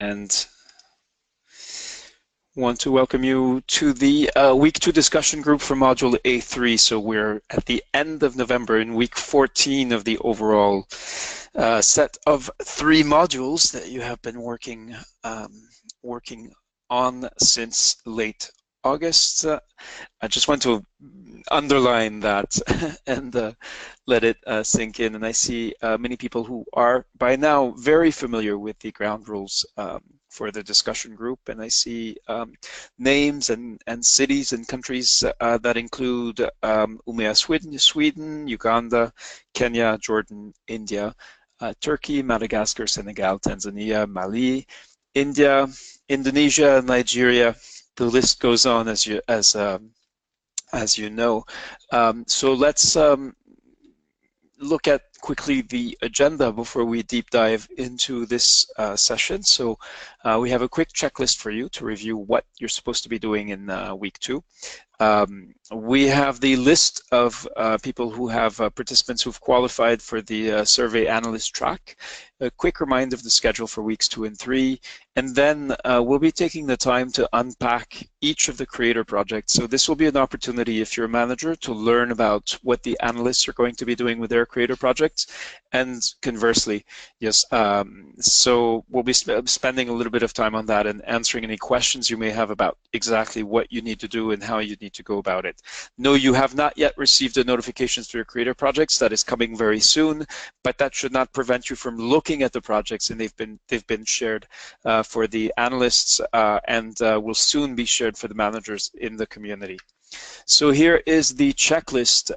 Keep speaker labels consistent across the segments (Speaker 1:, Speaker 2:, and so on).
Speaker 1: and want to welcome you to the week 2 discussion group for module A3. So we're at the end of November in week 14 of the overall set of 3 modules that you have been working on since late August. I just want to underline that and let it sink in. And I see many people who are by now very familiar with the ground rules for the discussion group, and I see names and cities and countries that include Umea, Sweden, Uganda, Kenya, Jordan, India, Turkey, Madagascar, Senegal, Tanzania, Mali, India, Indonesia, Nigeria. The list goes on, as you know. So let's look at quickly the agenda before we deep dive into this session. So we have a quick checklist for you to review what you're supposed to be doing in week 2. We have the list of people who have participants who've qualified for the survey analyst track, a quick reminder of the schedule for weeks 2 and 3, and then we'll be taking the time to unpack each of the creator projects. So this will be an opportunity, if you're a manager, to learn about what the analysts are going to be doing with their creator projects, and conversely, yes. So we'll be spending a little bit of time on that and answering any questions you may have about exactly what you need to do and how you need to go about it. No, you have not yet received the notifications for your creator projects. That is coming very soon, but that should not prevent you from looking at the projects, and they've been shared for the analysts and will soon be shared for the managers in the community. So here is the checklist.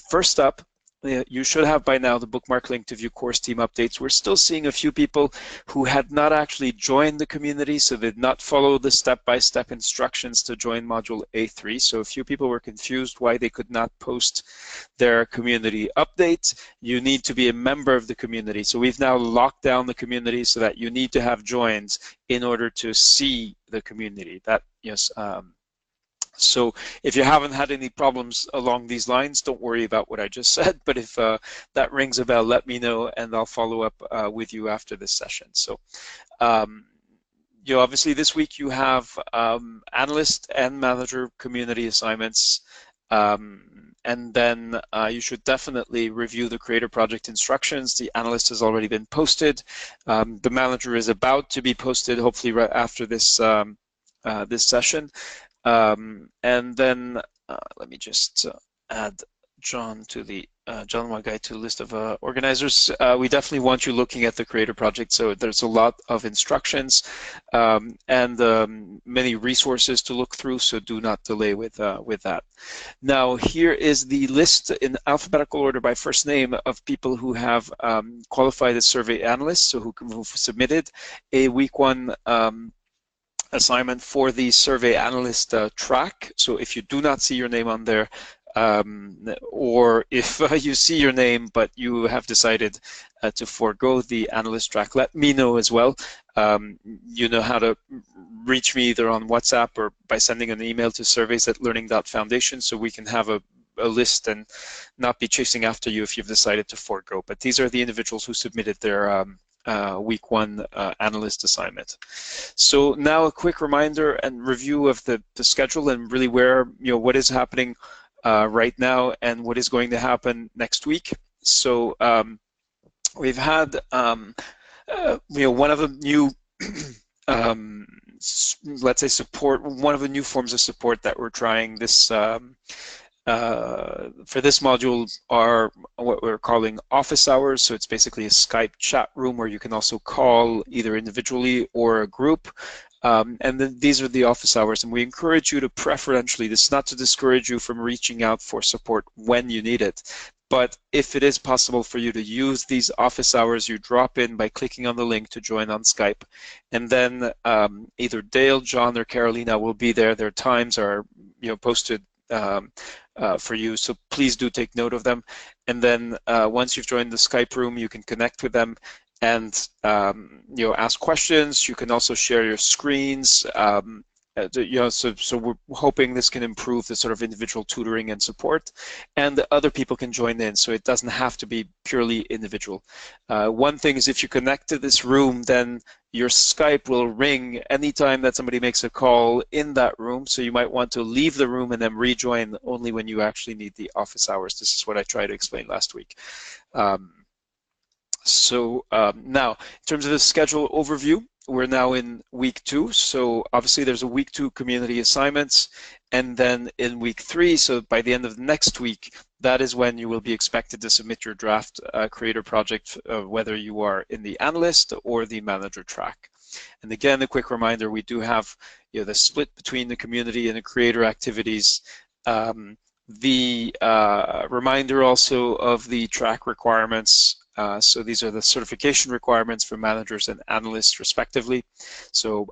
Speaker 1: First up, you should have by now the bookmark link to view course team updates. We're still seeing a few people who had not actually joined the community, so did not follow the step-by-step instructions to join module A3. So a few people were confused why they could not post their community update. You need to be a member of the community. So we've now locked down the community so that you need to have joined in order to see the community. That, yes. So if you haven't had any problems along these lines, don't worry about what I just said, but if that rings a bell, let me know and I'll follow up with you after this session. So obviously this week you have analyst and manager community assignments, and then you should definitely review the creator project instructions. The analyst has already been posted. The manager is about to be posted, hopefully right after this, this session. And then let me just add John to the John Wagai to the list of organizers. We definitely want you looking at the creator project. So there's a lot of instructions and many resources to look through. So do not delay with that. Now here is the list in alphabetical order by first name of people who have qualified as survey analysts, so who've submitted a week 1 assignment for the survey analyst track. So if you do not see your name on there, or if you see your name but you have decided to forego the analyst track, let me know as well. You know how to reach me either on WhatsApp or by sending an email to surveys@learning.foundation, so we can have a list and not be chasing after you if you've decided to forego. But these are the individuals who submitted their week 1 analyst assignment. So now a quick reminder and review of the schedule and really where, what is happening right now and what is going to happen next week. So we've had, one of the new, let's say one of the new forms of support that we're trying this for this module are what we're calling office hours. So it's basically a Skype chat room where you can also call either individually or a group. And then these are the office hours, and we encourage you to preferentially, this is not to discourage you from reaching out for support when you need it, but if it is possible for you to use these office hours, you drop in by clicking on the link to join on Skype, and then either Dale, John, or Carolina will be there. Their times are posted for you, so please do take note of them. And then once you've joined the Skype room, you can connect with them and ask questions. You can also share your screens so we're hoping this can improve the sort of individual tutoring and support, and other people can join in, so it doesn't have to be purely individual. One thing is if you connect to this room, then your Skype will ring anytime that somebody makes a call in that room, so you might want to leave the room and then rejoin only when you actually need the office hours. This is what I tried to explain last week. Now, in terms of the schedule overview, we're now in week 2, so obviously there's a week 2 community assignments, and then in week 3, so by the end of next week, that is when you will be expected to submit your draft creator project, whether you are in the analyst or the manager track. And again, a quick reminder, we do have the split between the community and the creator activities. The reminder also of the track requirements. So these are the certification requirements for managers and analysts respectively. So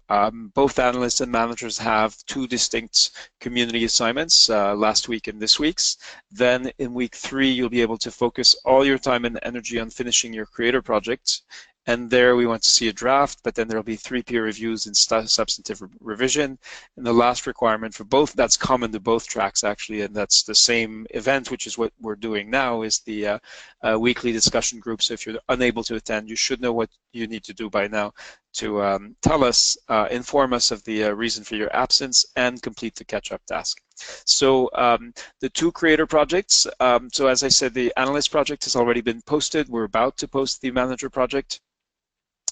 Speaker 1: both analysts and managers have 2 distinct community assignments, last week and this week's. Then in week 3, you'll be able to focus all your time and energy on finishing your creator project. And there we want to see a draft, but then there'll be 3 peer reviews and substantive revision. And the last requirement for both, that's common to both tracks actually, and that's the same event, which is what we're doing now, is the weekly discussion group. So if you're unable to attend, you should know what you need to do by now to tell us, inform us of the reason for your absence, and complete the catch-up task. So the 2 creator projects, so as I said, the analyst project has already been posted. We're about to post the manager project.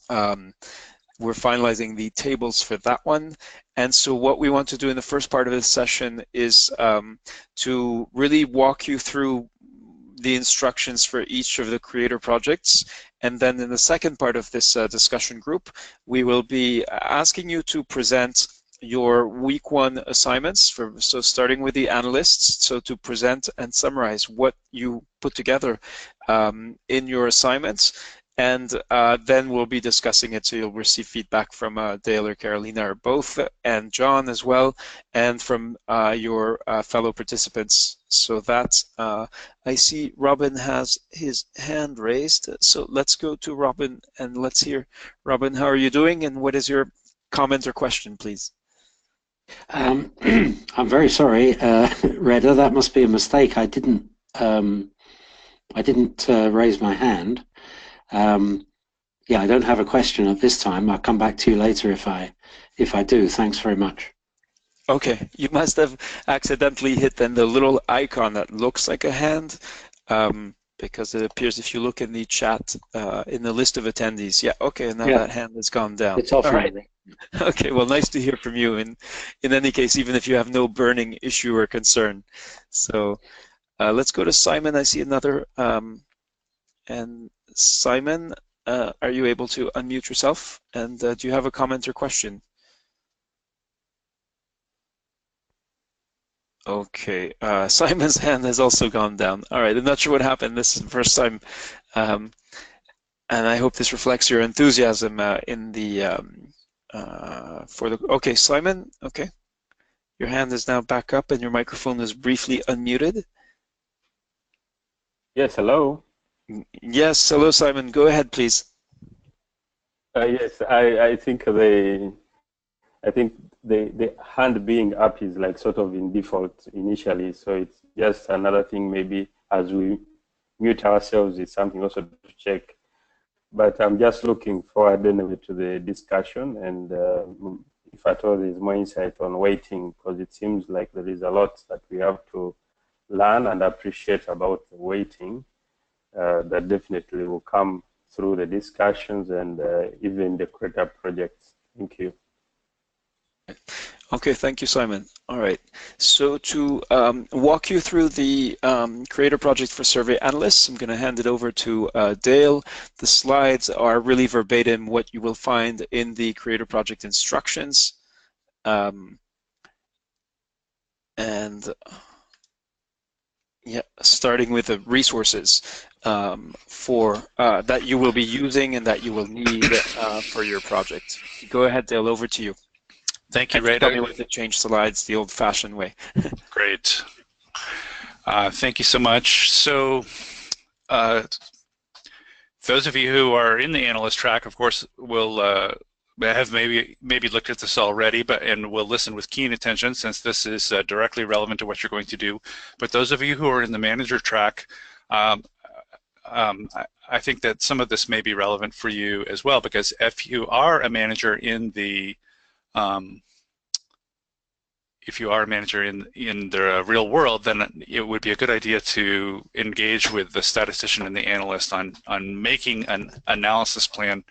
Speaker 1: We're finalizing the tables for that one. And so what we want to do in the first part of this session is to really walk you through the instructions for each of the creator projects. And then in the second part of this discussion group, we will be asking you to present your week 1 assignments, so starting with the analysts, so to present and summarize what you put together in your assignments. And then we'll be discussing it, so you'll receive feedback from Dale or Carolina or both, and John as well, and from your fellow participants. So that, I see Robin has his hand raised, so let's go to Robin and let's hear. Robin, how are you doing, and what is your comment or question, please?
Speaker 2: I'm very sorry, Reda, that must be a mistake. I didn't raise my hand. Yeah, I don't have a question at this time. I'll come back to you later if I do. Thanks very much.
Speaker 1: Okay, you must have accidentally hit then the little icon that looks like a hand, because it appears if you look in the chat in the list of attendees. Yeah, okay, now that hand has gone down.
Speaker 2: It's off.
Speaker 1: All right. Okay, well, nice to hear from you. And in any case, even if you have no burning issue or concern. So let's go to Simon. I see another. And Simon, are you able to unmute yourself? And do you have a comment or question? Okay, Simon's hand has also gone down. All right, I'm not sure what happened. This is the first time, and I hope this reflects your enthusiasm in the for the. Okay, Simon. Okay, your hand is now back up, and your microphone is briefly unmuted.
Speaker 3: Yes. Hello.
Speaker 1: Yes. Hello, Simon. Go ahead, please.
Speaker 3: Yes, I think the hand being up is like sort of in default initially, so it's just another thing. Maybe as we mute ourselves, it's something also to check. But I'm just looking forward anyway to the discussion, and if at all there's more insight on waiting, because it seems like there is a lot that we have to learn and appreciate about waiting. That definitely will come through the discussions and even the creator projects. Thank you.
Speaker 1: Okay, thank you, Simon. All right, so to walk you through the creator project for survey analysts, I'm going to hand it over to Dale. The slides are really verbatim what you will find in the creator project instructions. Yeah, starting with the resources for that you will be using and that you will need for your project. Go ahead, Dale, over to you.
Speaker 4: Thank you, Reda.
Speaker 1: Tell me what to change slides the old-fashioned way.
Speaker 4: Great. Thank you so much. So those of you who are in the analyst track, of course, will have maybe looked at this already, and will listen with keen attention since this is directly relevant to what you're going to do. But those of you who are in the manager track, I think that some of this may be relevant for you as well, because if you are a manager in the real world, then it would be a good idea to engage with the statistician and the analyst on making an analysis plan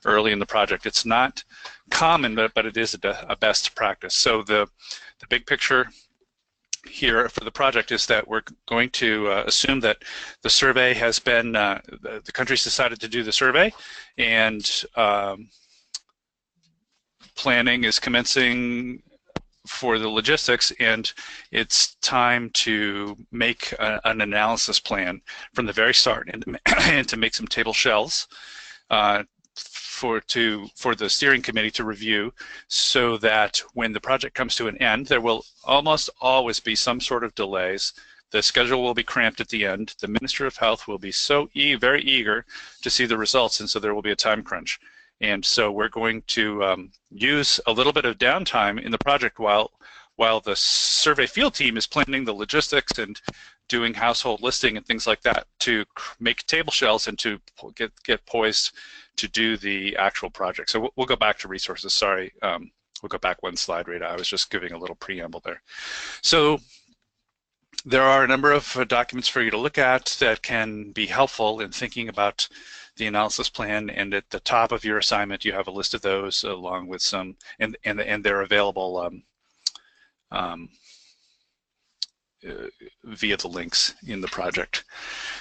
Speaker 4: early in the project. It's not common, but it is a best practice. So the big picture here for the project is that we're going to assume that the survey has been, the country's decided to do the survey, and planning is commencing for the logistics, and it's time to make an analysis plan from the very start, and to make some table shells for the steering committee to review, so that when the project comes to an end, there will almost always be some sort of delays. The schedule will be cramped at the end. The Minister of Health will be very eager to see the results, and so there will be a time crunch. And so we're going to use a little bit of downtime in the project while the survey field team is planning the logistics and doing household listing and things like that, to make table shells and to get poised to do the actual project. So we'll go back to resources. Sorry, we'll go back one slide, Rita. I was just giving a little preamble there. So there are a number of documents for you to look at that can be helpful in thinking about the analysis plan, and at the top of your assignment you have a list of those, along with some, and they're available via the links in the project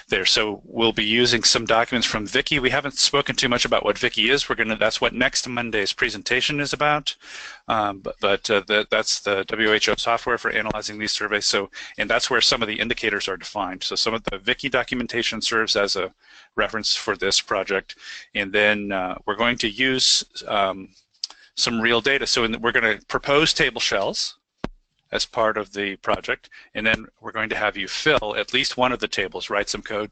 Speaker 4: there. So we'll be using some documents from Vicky. We haven't spoken too much about what Vicky is. That's what next Monday's presentation is about. That's the WHO software for analyzing these surveys. So, and that's where some of the indicators are defined. So some of the Vicky documentation serves as a reference for this project. And then we're going to use some real data. So we're going to propose table shells as part of the project, and then we're going to have you fill at least one of the tables, write some code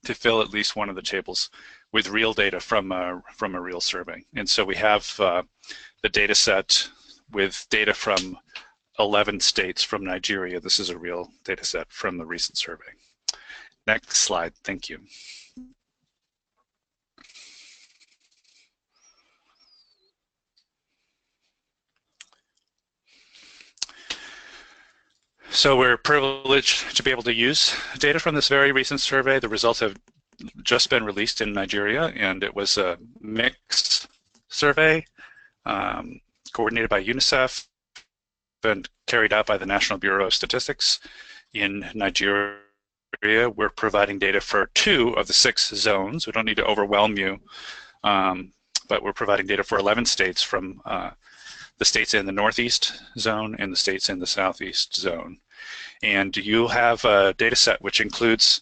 Speaker 4: to fill at least one of the tables with real data from a real survey. And so we have the data set with data from 11 states from Nigeria. This is a real data set from the recent survey. Next slide, thank you. So we're privileged to be able to use data from this very recent survey. The results have just been released in Nigeria, and it was a mixed survey coordinated by UNICEF and carried out by the National Bureau of Statistics in Nigeria. We're providing data for 2 of the 6 zones. We don't need to overwhelm you, but we're providing data for 11 states, from the states in the Northeast zone and the states in the Southeast zone. And you'll have a data set which includes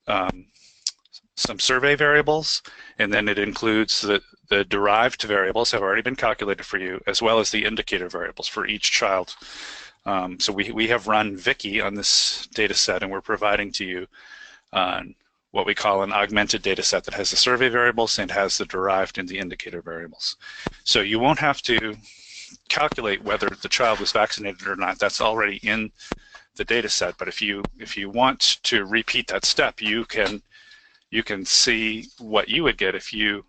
Speaker 4: some survey variables, and then it includes the derived variables have already been calculated for you, as well as the indicator variables for each child. So we have run Vicky on this data set, and we're providing to you what we call an augmented data set that has the survey variables and has the derived and the indicator variables. So you won't have to calculate whether the child was vaccinated or not. That's already in the data set. But if you want to repeat that step, you can see what you would get if you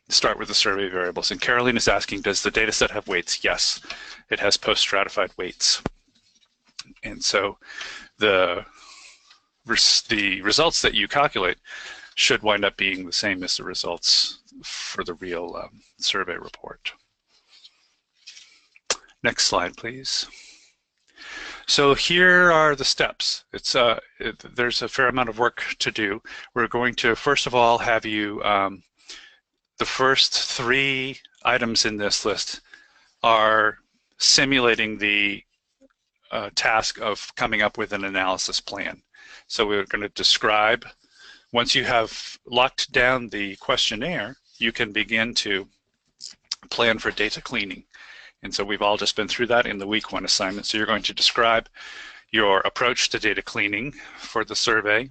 Speaker 4: start with the survey variables. And Caroline is asking, does the data set have weights? Yes, it has post-stratified weights. And so the results that you calculate should wind up being the same as the results for the real survey report. Next slide, please. So here are the steps. There's a fair amount of work to do. We're going to, first of all, have you, the first 3 items in this list are simulating the task of coming up with an analysis plan. So we're going to describe, once you have locked down the questionnaire, you can begin to plan for data cleaning. And so we've all just been through that in the week 1 assignment. So you're going to describe your approach to data cleaning for the survey.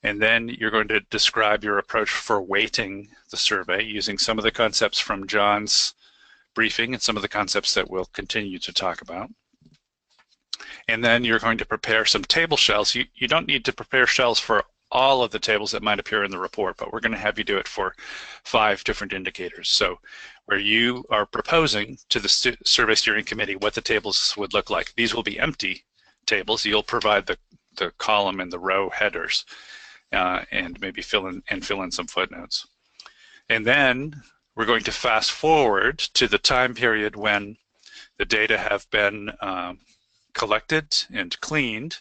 Speaker 4: And then you're going to describe your approach for weighting the survey using some of the concepts from John's briefing and some of the concepts that we'll continue to talk about. And then you're going to prepare some table shells. You don't need to prepare shells for all of the tables that might appear in the report, but we're going to have you do it for 5 different indicators. So where you are proposing to the survey steering committee what the tables would look like. These will be empty tables. You'll provide the column and the row headers and maybe fill in some footnotes. And then we're going to fast forward to the time period when the data have been collected and cleaned,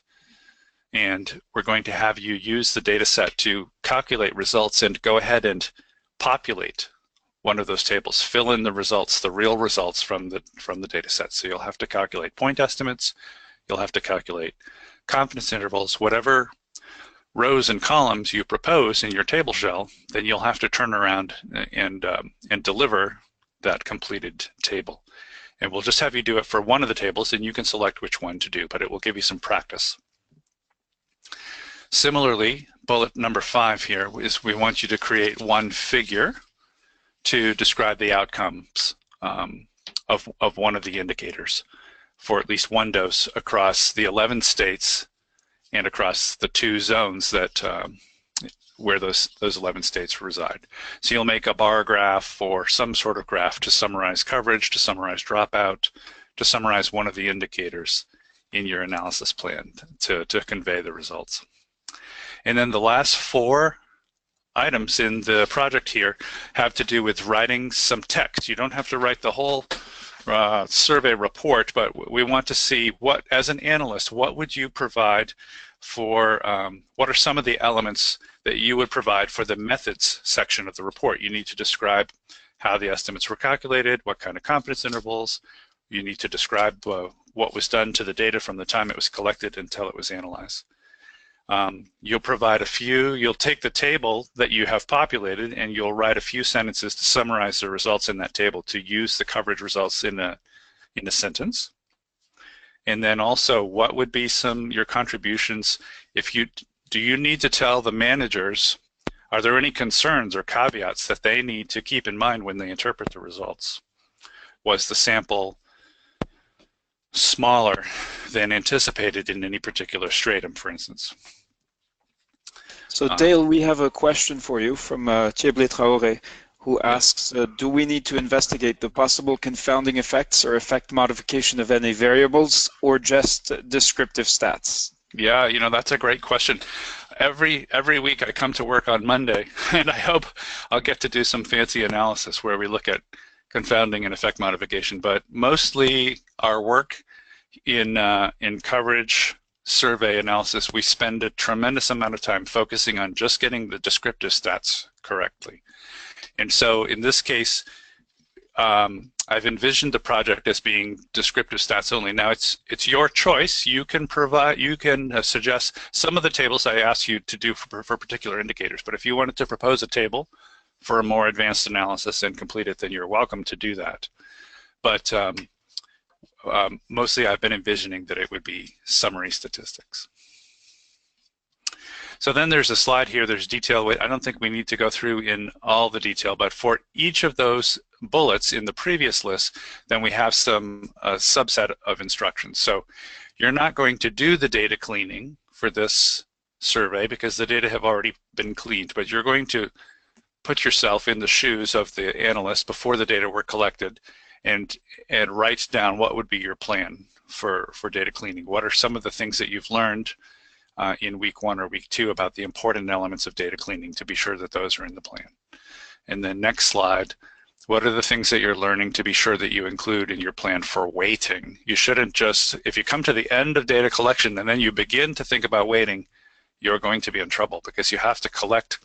Speaker 4: and we're going to have you use the data set to calculate results and go ahead and populate one of those tables, fill in the results, the real results from the data set. So you'll have to calculate point estimates, you'll have to calculate confidence intervals, whatever rows and columns you propose in your table shell, then you'll have to turn around and deliver that completed table. And we'll just have you do it for one of the tables, and you can select which one to do, but it will give you some practice. Similarly, bullet number 5 here is we want you to create one figure to describe the outcomes of one of the indicators for at least one dose across the 11 states and across the 2 zones that where those 11 states reside. So you'll make a bar graph or some sort of graph to summarize coverage, to summarize dropout, to summarize one of the indicators in your analysis plan to convey the results. And then the last 4 items in the project here have to do with writing some text. You don't have to write the whole survey report, but we want to see what, as an analyst, what would you provide for, what are some of the elements that you would provide for the methods section of the report. You need to describe how the estimates were calculated, what kind of confidence intervals. You need to describe what was done to the data from the time it was collected until it was analyzed. You'll provide you'll take the table that you have populated and you'll write a few sentences to summarize the results in that table to use the coverage results in a sentence. And then also, what would be your contributions do you need to tell the managers, are there any concerns or caveats that they need to keep in mind when they interpret the results? Was the sample smaller than anticipated in any particular stratum, for instance?
Speaker 1: So Dale, we have a question for you from Thieblé Traoré, who asks, do we need to investigate the possible confounding effects or effect modification of any variables or just descriptive stats?
Speaker 4: Yeah, that's a great question. Every week I come to work on Monday, and I hope I'll get to do some fancy analysis where we look at confounding and effect modification. But mostly our work in coverage survey analysis, we spend a tremendous amount of time focusing on just getting the descriptive stats correctly. And so in this case, I've envisioned the project as being descriptive stats only. Now it's your choice. You can suggest some of the tables I asked you to do for particular indicators. But if you wanted to propose a table for a more advanced analysis and complete it, then you're welcome to do that. But mostly I've been envisioning that it would be summary statistics. So then there's a slide here, there's detail. I don't think we need to go through in all the detail, but for each of those bullets in the previous list, then we have some subset of instructions. So you're not going to do the data cleaning for this survey because the data have already been cleaned, but you're going to put yourself in the shoes of the analyst before the data were collected and write down what would be your plan for data cleaning. What are some of the things that you've learned in week 1 or week 2 about the important elements of data cleaning to be sure that those are in the plan. And then next slide, what are the things that you're learning to be sure that you include in your plan for weighting? You shouldn't just, if you come to the end of data collection and then you begin to think about weighting, you're going to be in trouble because you have to collect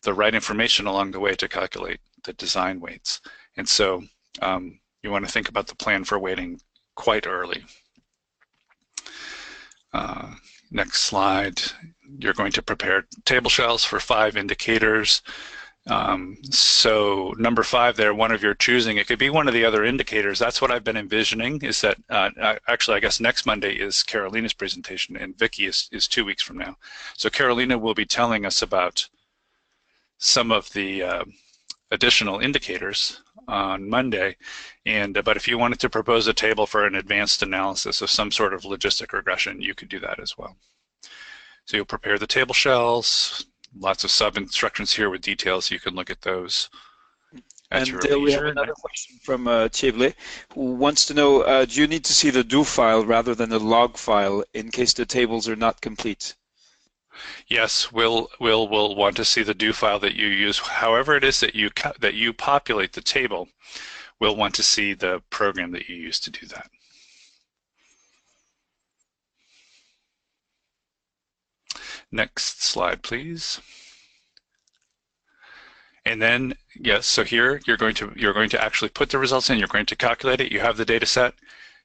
Speaker 4: the right information along the way to calculate the design weights. And so you want to think about the plan for weighting quite early. Next slide, you're going to prepare table shells for 5 indicators. So number 5 there, one of your choosing, it could be one of the other indicators. That's what I've been envisioning, is that actually I guess next Monday is Carolina's presentation and Vicky is 2 weeks from now. So Carolina will be telling us about some of the additional indicators on Monday. But if you wanted to propose a table for an advanced analysis of some sort of logistic regression, you could do that as well. So you'll prepare the table shells, lots of sub-instructions here with details. You can look at those at your leisure.
Speaker 1: We have another question from Chevle, who wants to know, do you need to see the do file rather than the log file in case the tables are not complete?
Speaker 4: Yes, we'll want to see the do file that you use. However it is that you populate the table, we'll want to see the program that you use to do that. Next slide, please. And then, yes, so here you're going to actually put the results in. You're going to calculate it. You have the data set.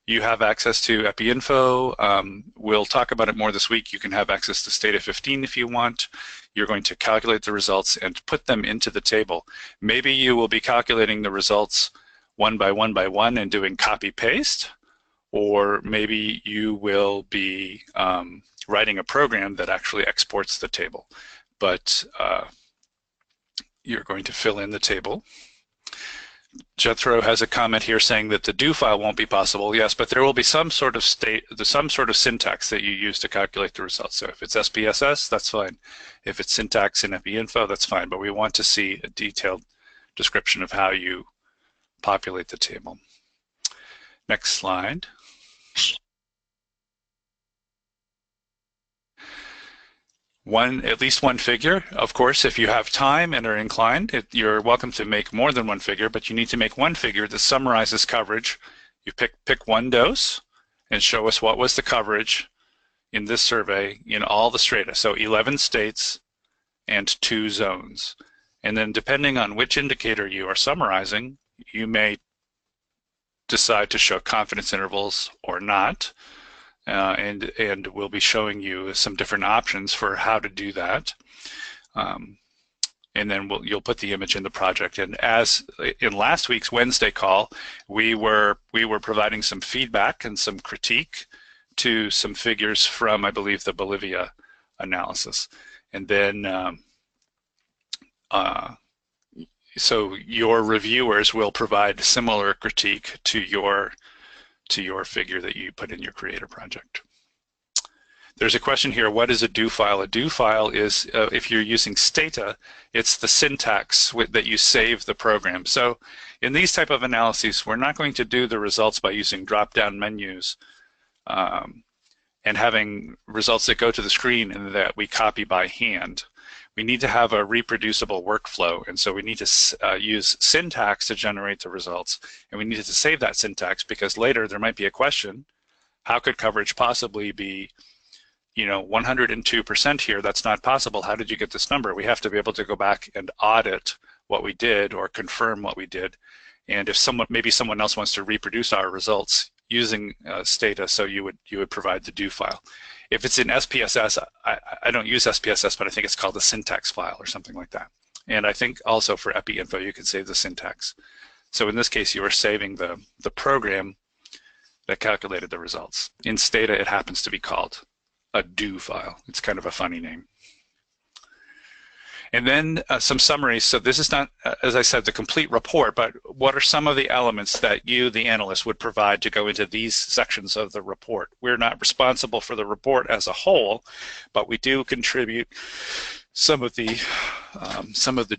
Speaker 4: You have access to EpiInfo. We'll talk about it more this week. You can have access to Stata 15 if you want. You're going to calculate the results and put them into the table. Maybe you will be calculating the results one by one and doing copy paste, or maybe you will be writing a program that actually exports the table. But you're going to fill in the table. Jethro has a comment here saying that the do file won't be possible. Yes, but there will be some sort of syntax that you use to calculate the results. So if it's SPSS, that's fine. If it's syntax in EpiInfo, that's fine. But we want to see a detailed description of how you populate the table. Next slide. At least one figure. Of course, if you have time and are inclined, you're welcome to make more than one figure, but you need to make one figure that summarizes coverage. You pick one dose and show us what was the coverage in this survey in all the strata. So 11 states and 2 zones. And then depending on which indicator you are summarizing, you may decide to show confidence intervals or not. And we'll be showing you some different options for how to do that. And then you'll put the image in the project. And as in last week's Wednesday call, we were providing some feedback and some critique to some figures from, I believe, the Bolivia analysis. And then so your reviewers will provide similar critique to your figure that you put in your creator project. There's a question here, what is a do file? A do file is, if you're using Stata, it's the syntax that you save the program. So in these type of analyses, we're not going to do the results by using drop-down menus and having results that go to the screen and that we copy by hand. We need to have a reproducible workflow, and so we need to use syntax to generate the results, and we need to save that syntax because later there might be a question, how could coverage possibly be 102% here? That's not possible. How did you get this number? We have to be able to go back and audit what we did or confirm what we did. And if maybe someone else wants to reproduce our results using Stata, so you would provide the do file. If it's in SPSS, I don't use SPSS, but I think it's called a syntax file or something like that. And I think also for EpiInfo, you can save the syntax. So in this case, you are saving the program that calculated the results. In Stata, it happens to be called a do file. It's kind of a funny name. And then some summaries. So this is not, as I said, the complete report, but what are some of the elements that you, the analyst, would provide to go into these sections of the report? We're not responsible for the report as a whole, but we do contribute some of the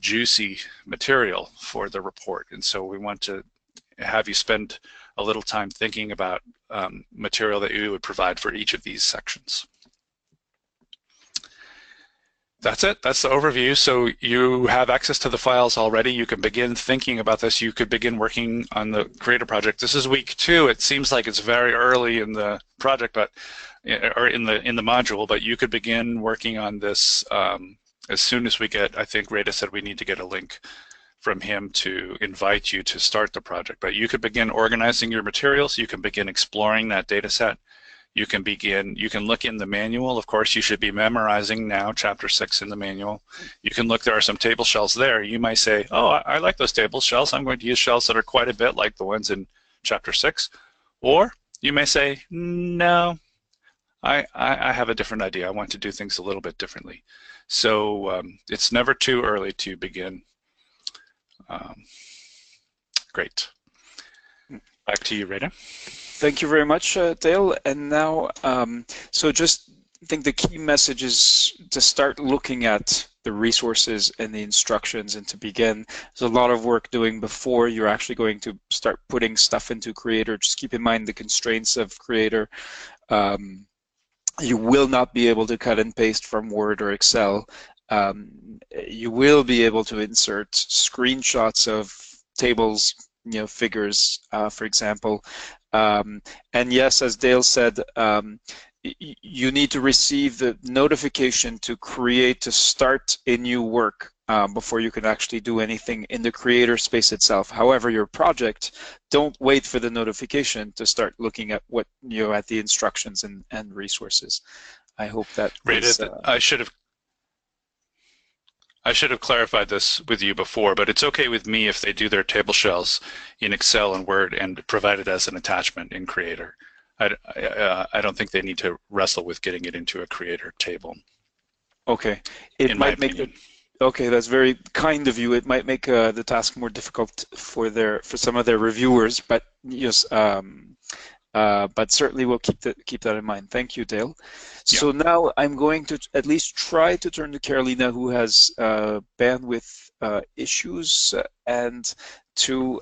Speaker 4: juicy material for the report. And so we want to have you spend a little time thinking about material that you would provide for each of these sections. That's it. That's the overview. So you have access to the files already. You can begin thinking about this. You could begin working on the Creator project. This is week 2. It seems like it's very early in the project, or in the module, but you could begin working on this as soon as we get. I think Rita said we need to get a link from him to invite you to start the project. But you could begin organizing your materials. You can begin exploring that data set. You can look in the manual. Of course, you should be memorizing now chapter 6 in the manual. You can look, there are some table shells there. You might say, oh, I like those table shells. I'm going to use shells that are quite a bit like the ones in chapter 6. Or you may say, no, I have a different idea. I want to do things a little bit differently. So it's never too early to begin. Great. Back to you, Rita.
Speaker 1: Thank you very much, Dale. And now, so just I think the key message is to start looking at the resources and the instructions and to begin. There's a lot of work doing before you're actually going to start putting stuff into Creator. Just keep in mind the constraints of Creator. You will not be able to cut and paste from Word or Excel. You will be able to insert screenshots of tables, figures, for example. And yes, as Dale said, you need to receive the notification to start a new work before you can actually do anything in the Creator space itself. However, your project, don't wait for the notification to start looking at what at the instructions and resources. I hope that
Speaker 4: Rita, I should have clarified this with you before, but it's okay with me if they do their table shells in Excel and Word and provide it as an attachment in Creator. I don't think they need to wrestle with getting it into a Creator table.
Speaker 1: Okay, it might make it. Okay, that's very kind of you. It might make the task more difficult for some of their reviewers, but yes, but certainly we'll keep that in mind. Thank you, Dale. Yeah. So now I'm going to at least try to turn to Carolina, who has bandwidth issues, and to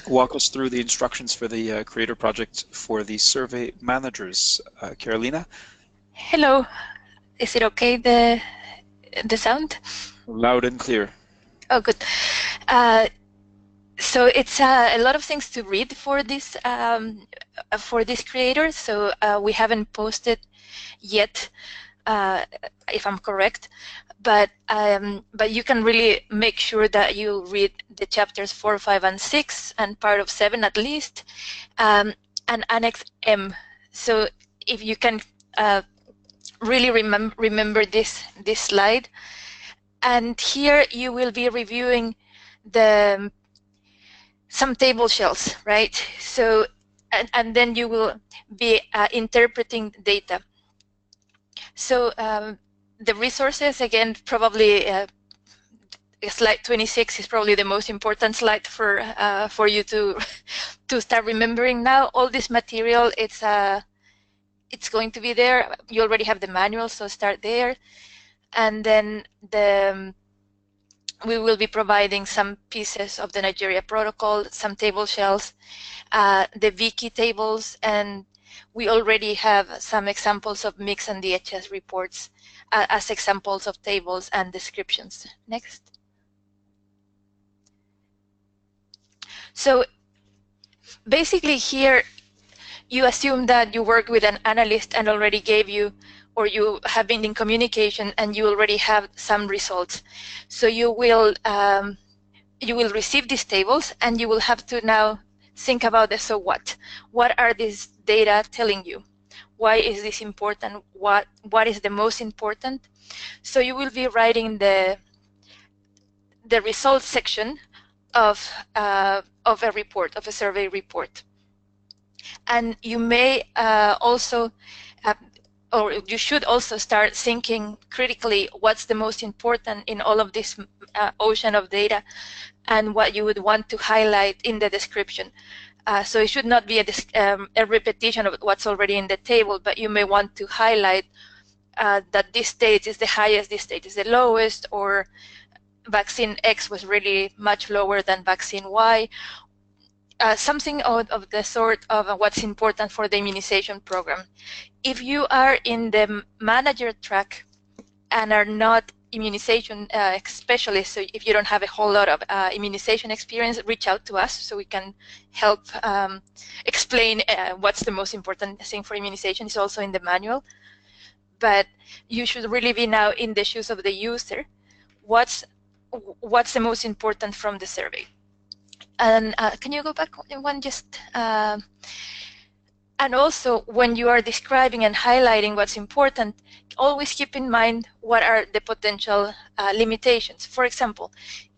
Speaker 1: walk us through the instructions for the Creator project for the survey managers. Carolina?
Speaker 5: Hello. Is it okay, the sound?
Speaker 1: Loud and clear.
Speaker 5: Oh, good. So it's a lot of things to read for this Creator. So we haven't posted yet, if I'm correct, but you can really make sure that you read the chapters 4, 5, and 6, and part of 7 at least, and Annex M. So if you can really remember this slide, and here you will be reviewing some table shells, right? So and then you will be interpreting data. So the resources, again, probably slide 26 is probably the most important slide for you to start remembering now. All this material, it's going to be there. You already have the manual, so start there. And then we will be providing some pieces of the Nigeria protocol, some table shells, the Wiki tables, and we already have some examples of mix and DHS reports as examples of tables and descriptions. Next. So basically here, you assume that you work with an analyst and already gave you, or you have been in communication and you already have some results. So you will receive these tables and you will have to now think about the so what. What are these data telling you? Why is this important? What is the most important? So you will be writing the results section of a report, of a survey report. And you may also or you should also start thinking critically what's the most important in all of this ocean of data and what you would want to highlight in the description. So it should not be a repetition of what's already in the table, but you may want to highlight that this stage is the highest, this stage is the lowest, or vaccine X was really much lower than vaccine Y. Something of the sort of what's important for the immunization program. If you are in the manager track and are not immunization specialists, so if you don't have a whole lot of immunization experience, reach out to us so we can help explain what's the most important thing for immunization. It's also in the manual. But you should really be now in the shoes of the user. What's the most important from the survey? And can you go back one just? And also, when you are describing and highlighting what's important, always keep in mind what are the potential limitations. For example,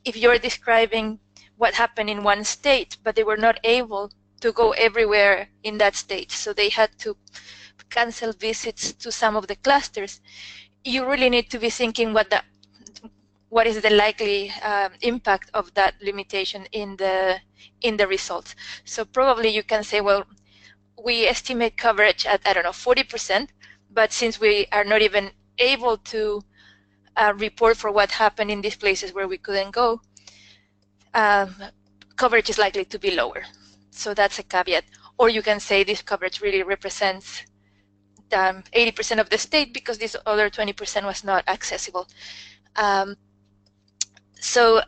Speaker 5: if you're describing what happened in one state, but they were not able to go everywhere in that state, so they had to cancel visits to some of the clusters, you really need to be thinking what is the likely impact of that limitation in the results. So probably you can say, well, we estimate coverage at, I don't know, 40%, but since we are not even able to report for what happened in these places where we couldn't go, coverage is likely to be lower. So that's a caveat. Or you can say this coverage really represents 80% of the state because this other 20% was not accessible. So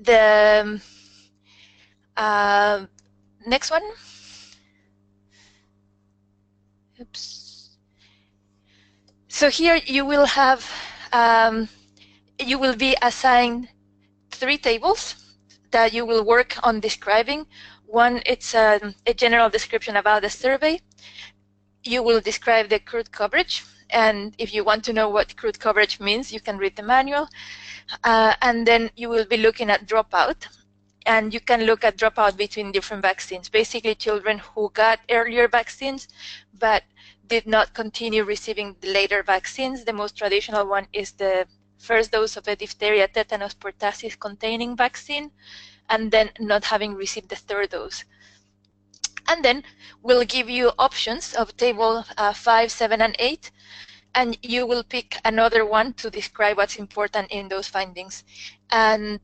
Speaker 5: the next one. Oops. So here you will have, you will be assigned 3 tables that you will work on describing. One, it's a general description about the survey. You will describe the crude coverage, and if you want to know what crude coverage means, you can read the manual. And then you will be looking at dropout, and you can look at dropout between different vaccines. Basically, children who got earlier vaccines but did not continue receiving the later vaccines. The most traditional one is the first dose of a diphtheria, tetanus, pertussis containing vaccine, and then not having received the 3rd dose. And then we'll give you options of table 5, 7, and 8, and you will pick another one to describe what's important in those findings. And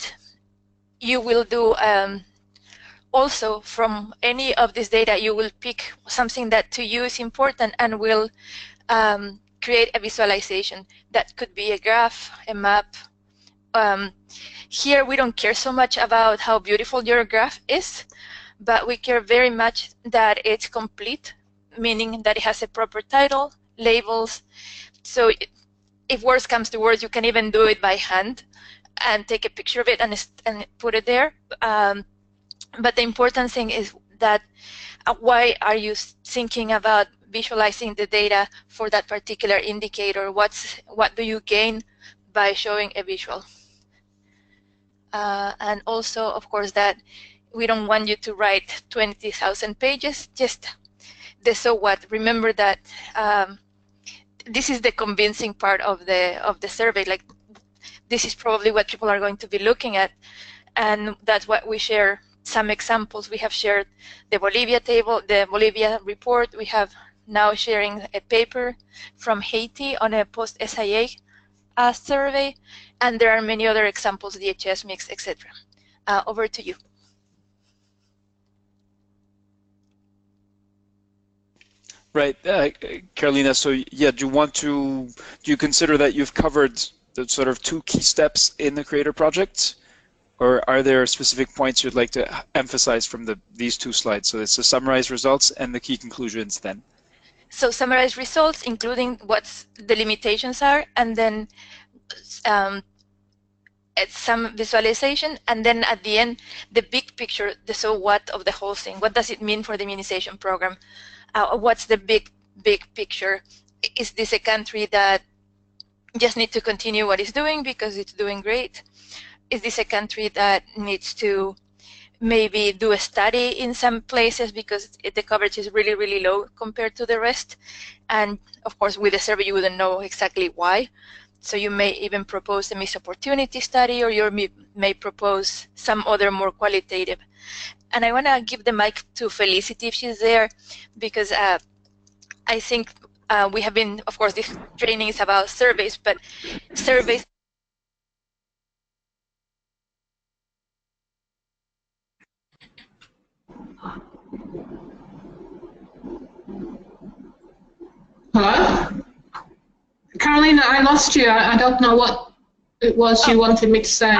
Speaker 5: you will do also from any of this data, you will pick something that to you is important and will create a visualization. That could be a graph, a map. Here we don't care so much about how beautiful your graph is, but we care very much that it's complete, meaning that it has a proper title, labels. So if worse comes to worse, you can even do it by hand and take a picture of it and put it there. But the important thing is that why are you thinking about visualizing the data for that particular indicator? What do you gain by showing a visual? And also, of course, that we don't want you to write 20,000 pages, just the so what. Remember that this is the convincing part of the survey. Like, this is probably what people are going to be looking at, and that's what we share. Some examples, we have shared the Bolivia table, the Bolivia report. We have now sharing a paper from Haiti on a post-SIA survey, and there are many other examples, DHS mix, etc. Over to you.
Speaker 1: Right, Carolina. So yeah, do you consider that you've covered the sort of 2 key steps in the Creator project? Or are there specific points you'd like to emphasize from these 2 slides? So it's the summarized results and the key conclusions then.
Speaker 5: So summarized results, including what the limitations are, and then some visualization, and then at the end, the big picture, the so what of the whole thing. What does it mean for the immunization program? What's the big picture? Is this a country that just needs to continue what it's doing because it's doing great? Is this a country that needs to maybe do a study in some places because the coverage is really, really low compared to the rest? And of course, with the survey, you wouldn't know exactly why. So you may even propose a missed opportunity study, or you may propose some other more qualitative. And I want to give the mic to Felicity if she's there, because I think we have been, of course, this training is about surveys, but surveys.
Speaker 6: Hello? Carolina, I lost you. I don't know what it was you wanted me to say.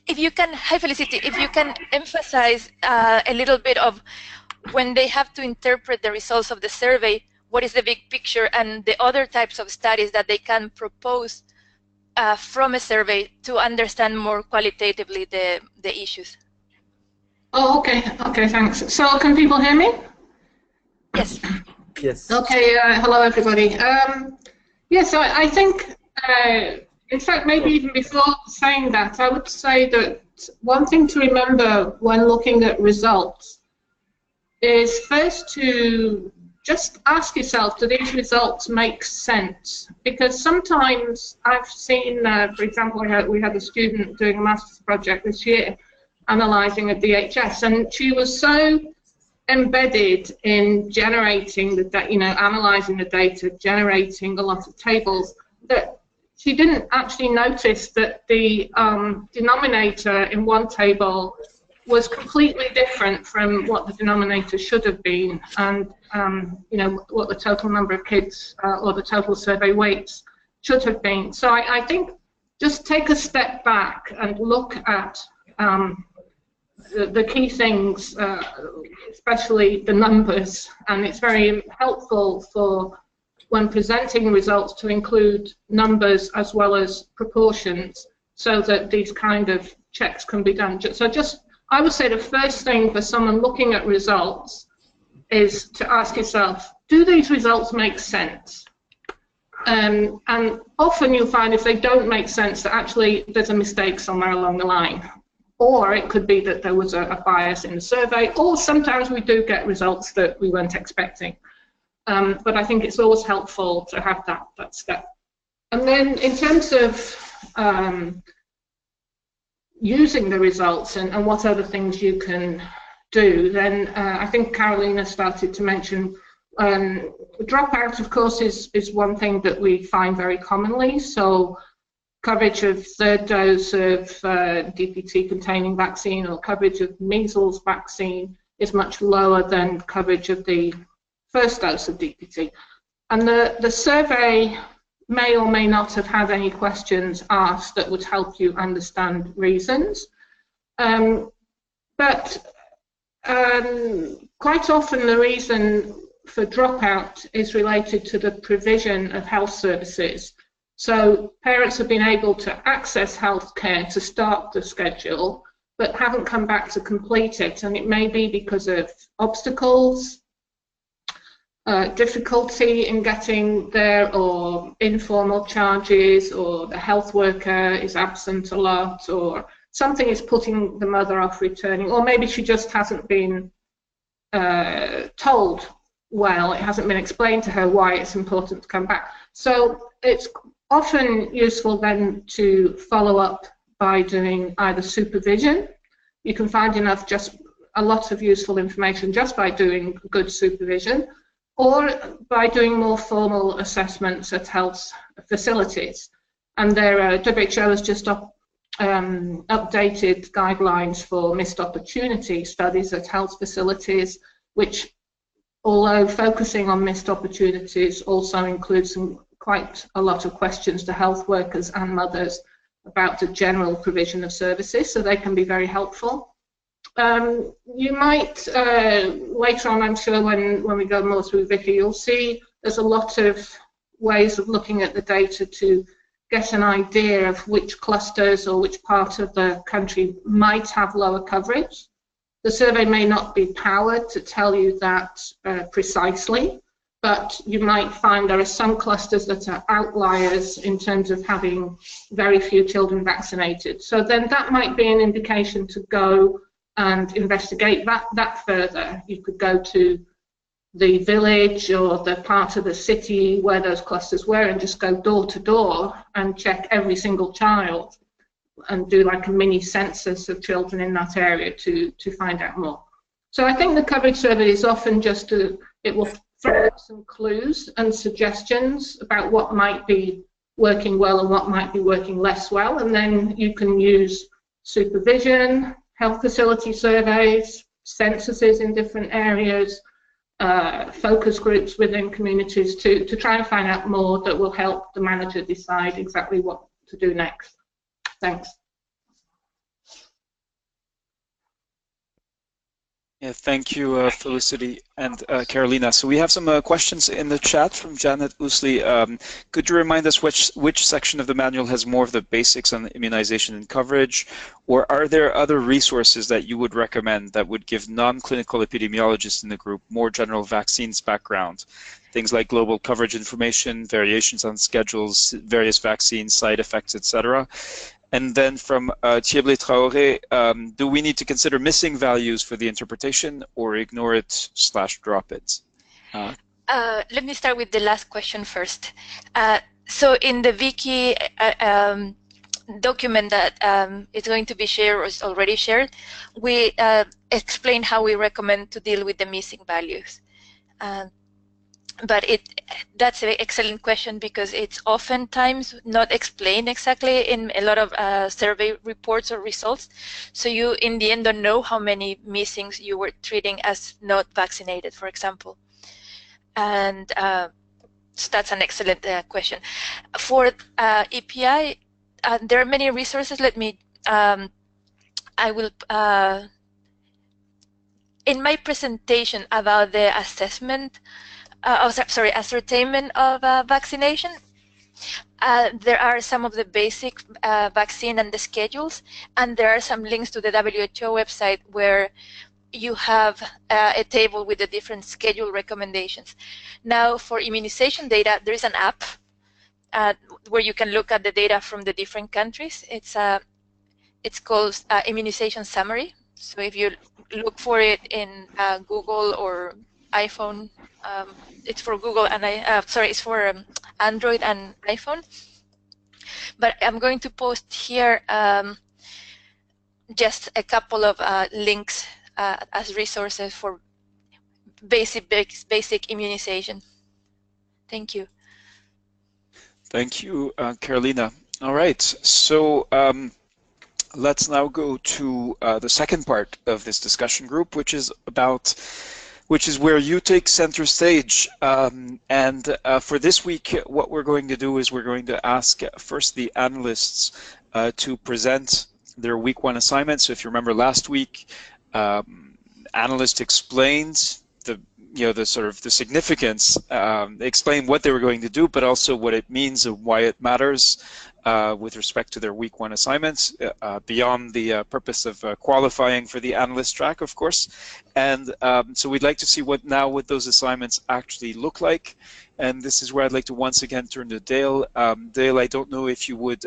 Speaker 5: If you can, hi Felicity, if you can emphasize a little bit of when they have to interpret the results of the survey, what is the big picture and the other types of studies that they can propose from a survey to understand more qualitatively the issues.
Speaker 6: Oh, okay. Okay, thanks. So can people hear me?
Speaker 5: Yes.
Speaker 3: Yes.
Speaker 6: Okay, hello everybody. Yes, I think, in fact, maybe even before saying that, I would say that one thing to remember when looking at results is first to just ask yourself, do these results make sense? Because sometimes I've seen, for example, we had a student doing a master's project this year, analysing a DHS, and she was so embedded in generating the data, analysing the data, generating a lot of tables, that she didn't actually notice that the denominator in one table was completely different from what the denominator should have been, and what the total number of kids or the total survey weights should have been. So I think just take a step back and look at the key things, especially the numbers, and it's very helpful for when presenting results to include numbers as well as proportions, so that these kind of checks can be done. So I would say the first thing for someone looking at results is to ask yourself, do these results make sense? And often you'll find if they don't make sense, that actually there's a mistake somewhere along the line. Or it could be that there was a bias in the survey, or sometimes we do get results that we weren't expecting. But I think it's always helpful to have that step. And then in terms of using the results and what other things you can do, then I think Carolina started to mention dropout, of course, is one thing that we find very commonly. So coverage of third dose of DPT-containing vaccine or coverage of measles vaccine is much lower than coverage of the first dose of DPT. And the survey may or may not have had any questions asked that would help you understand reasons. But quite often the reason for dropout is related to the provision of health services. So parents have been able to access healthcare to start the schedule, but haven't come back to complete it. And it may be because of obstacles, difficulty in getting there, or informal charges, or the health worker is absent a lot, or something is putting the mother off returning, or maybe she just hasn't been told well, it hasn't been explained to her why it's important to come back. So it's often useful then to follow up by doing either supervision. You can find a lot of useful information just by doing good supervision, or by doing more formal assessments at health facilities. And WHO has just updated guidelines for missed opportunity studies at health facilities, which, although focusing on missed opportunities, also includes quite a lot of questions to health workers and mothers about the general provision of services, so they can be very helpful. You might, later on, I'm sure, when we go more through Vicky, you'll see there's a lot of ways of looking at the data to get an idea of which clusters or which part of the country might have lower coverage. The survey may not be powered to tell you that precisely, but you might find there are some clusters that are outliers in terms of having very few children vaccinated. So then that might be an indication to go and investigate that further. You could go to the village or the part of the city where those clusters were and just go door to door and check every single child and do like a mini census of children in that area to find out more. So I think the coverage survey is often just it will throw up some clues and suggestions about what might be working well and what might be working less well, and then you can use supervision, health facility surveys, censuses in different areas, focus groups within communities to try and find out more that will help the manager decide exactly what to do next. Thanks.
Speaker 1: Yeah, thank you, Felicity and Carolina. So we have some questions in the chat from Janet Ousley. Could you remind us which section of the manual has more of the basics on immunization and coverage, or are there other resources that you would recommend that would give non-clinical epidemiologists in the group more general vaccines background? Things like global coverage information, variations on schedules, various vaccines, side effects, etc. And then from Thieble Traoré, do we need to consider missing values for the interpretation or ignore it / drop it?
Speaker 5: Let me start with the last question first. So in the wiki document that is going to be shared or is already shared, we explain how we recommend to deal with the missing values. But that's an excellent question because it's oftentimes not explained exactly in a lot of survey reports or results. So you, in the end, don't know how many missings you were treating as not vaccinated, for example. And so that's an excellent question. For EPI, there are many resources. Let me, I will, in my presentation about the assessment, ascertainment of vaccination, there are some of the basic vaccine and the schedules, and there are some links to the WHO website where you have a table with the different schedule recommendations. Now, for immunization data, there is an app where you can look at the data from the different countries. It's called Immunization Summary. So if you look for it in Google or iPhone, it's for Google and it's for Android and iPhone. But I'm going to post here just a couple of links as resources for basic immunization. Thank you.
Speaker 1: Thank you, Carolina. All right, so let's now go to the second part of this discussion group, which is where you take center stage. And for this week, what we're going to do is we're going to ask first the analysts to present their week 1 assignments. So if you remember last week, analysts explained the sort of the significance. They explained what they were going to do, but also what it means and why it matters with respect to their week 1 assignments, beyond the purpose of qualifying for the analyst track, of course. And so we'd like to see what those assignments actually look like. And this is where I'd like to once again turn to Dale. Dale, I don't know if you would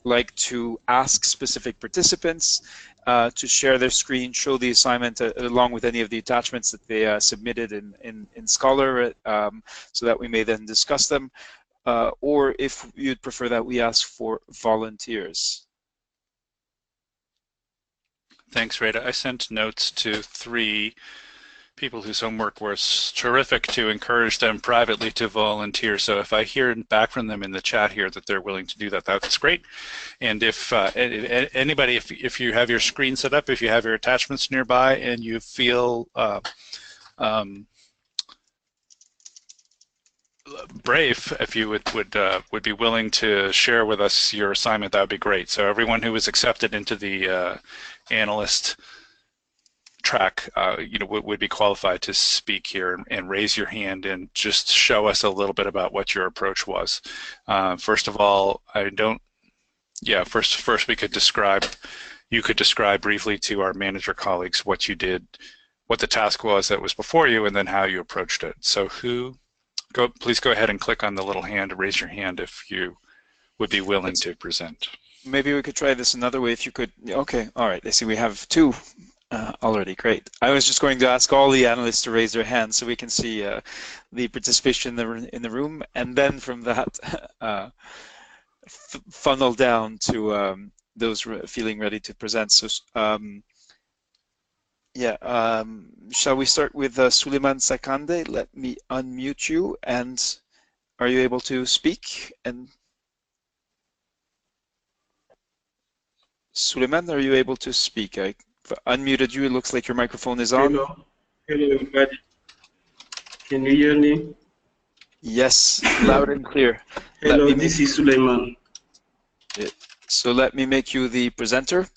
Speaker 1: like to ask specific participants to share their screen, show the assignment along with any of the attachments that they submitted in Scholar, so that we may then discuss them, or if you'd prefer that we ask for volunteers.
Speaker 4: Thanks, Rita. I sent notes to 3 people whose homework was terrific to encourage them privately to volunteer. So if I hear back from them in the chat here that they're willing to do that, that's great. And if anybody, if you have your screen set up, if you have your attachments nearby and you feel brave, if you would be willing to share with us your assignment, that would be great. So everyone who was accepted into the analyst track, would be qualified to speak here, and raise your hand and just show us a little bit about what your approach was. First of all, first we could describe, you could describe briefly to our manager colleagues what you did, what the task was that was before you, and then how you approached it. So please go ahead and click on the little hand to raise your hand if you would be willing to present.
Speaker 1: Maybe we could try this another way if you could. Okay, all right, I see we have 2 already. Great. I was just going to ask all the analysts to raise their hands so we can see the participation in the room, and then from that funnel down to those feeling ready to present. So shall we start with Suleiman Sakande? Let me unmute you, and are you able to speak? And Suleiman, are you able to speak? I unmuted you. It looks like your microphone is on.
Speaker 7: Hello everybody. Can you hear me?
Speaker 1: Yes, loud and clear.
Speaker 7: Hello, this is Suleiman.
Speaker 1: So let me make you the presenter.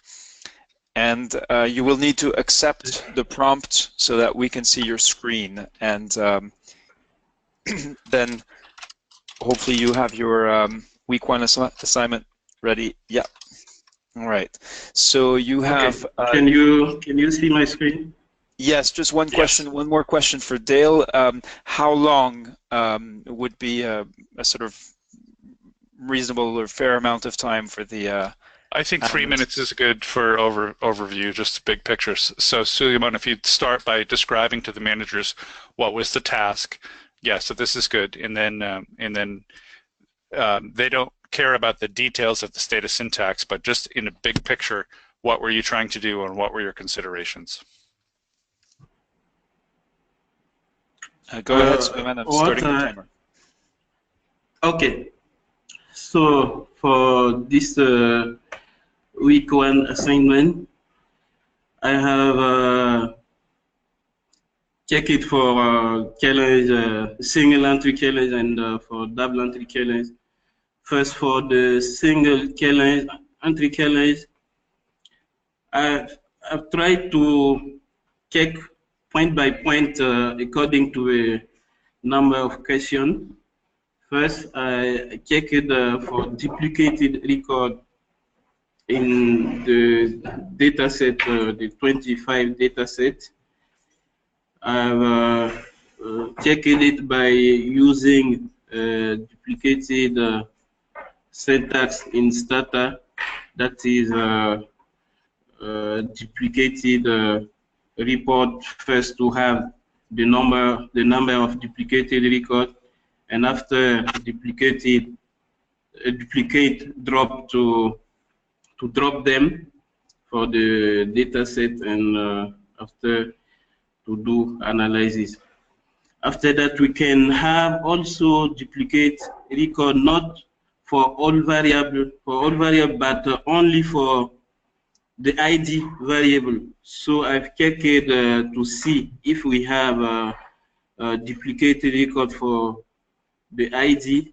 Speaker 1: and you will need to accept the prompt so that we can see your screen, and then hopefully you have your week 1 assignment ready. Yeah. All right. So you have.
Speaker 7: Okay. Can you see my screen?
Speaker 1: Yes. Just one question. Yes. One more question for Dale. How long would be a sort of reasonable or fair amount of time for the?
Speaker 4: I think 3 minutes is good for overview, just big pictures. So Suleiman, if you'd start by describing to the managers what was the task. Yeah, so this is good, and then they don't care about the details of the state of syntax, but just in a big picture, what were you trying to do and what were your considerations?
Speaker 1: Go ahead, Suleiman. I'm starting the timer.
Speaker 7: Okay. So for this week 1 assignment, I have checked it for single entry kernels and for double entry kernels. First, for the single entry kernels, I've tried to check point by point according to a number of questions. First, I checked for duplicated record in the dataset, the 25 dataset. I've checked it by using duplicated syntax in Stata, that is duplicated report first to have the number of duplicated record, and after duplicate drop to drop them for the data set, and after to do analysis. After that, we can have also duplicate record not for all variable, but only for the ID variable. So I've checked to see if we have a duplicated record for the ID,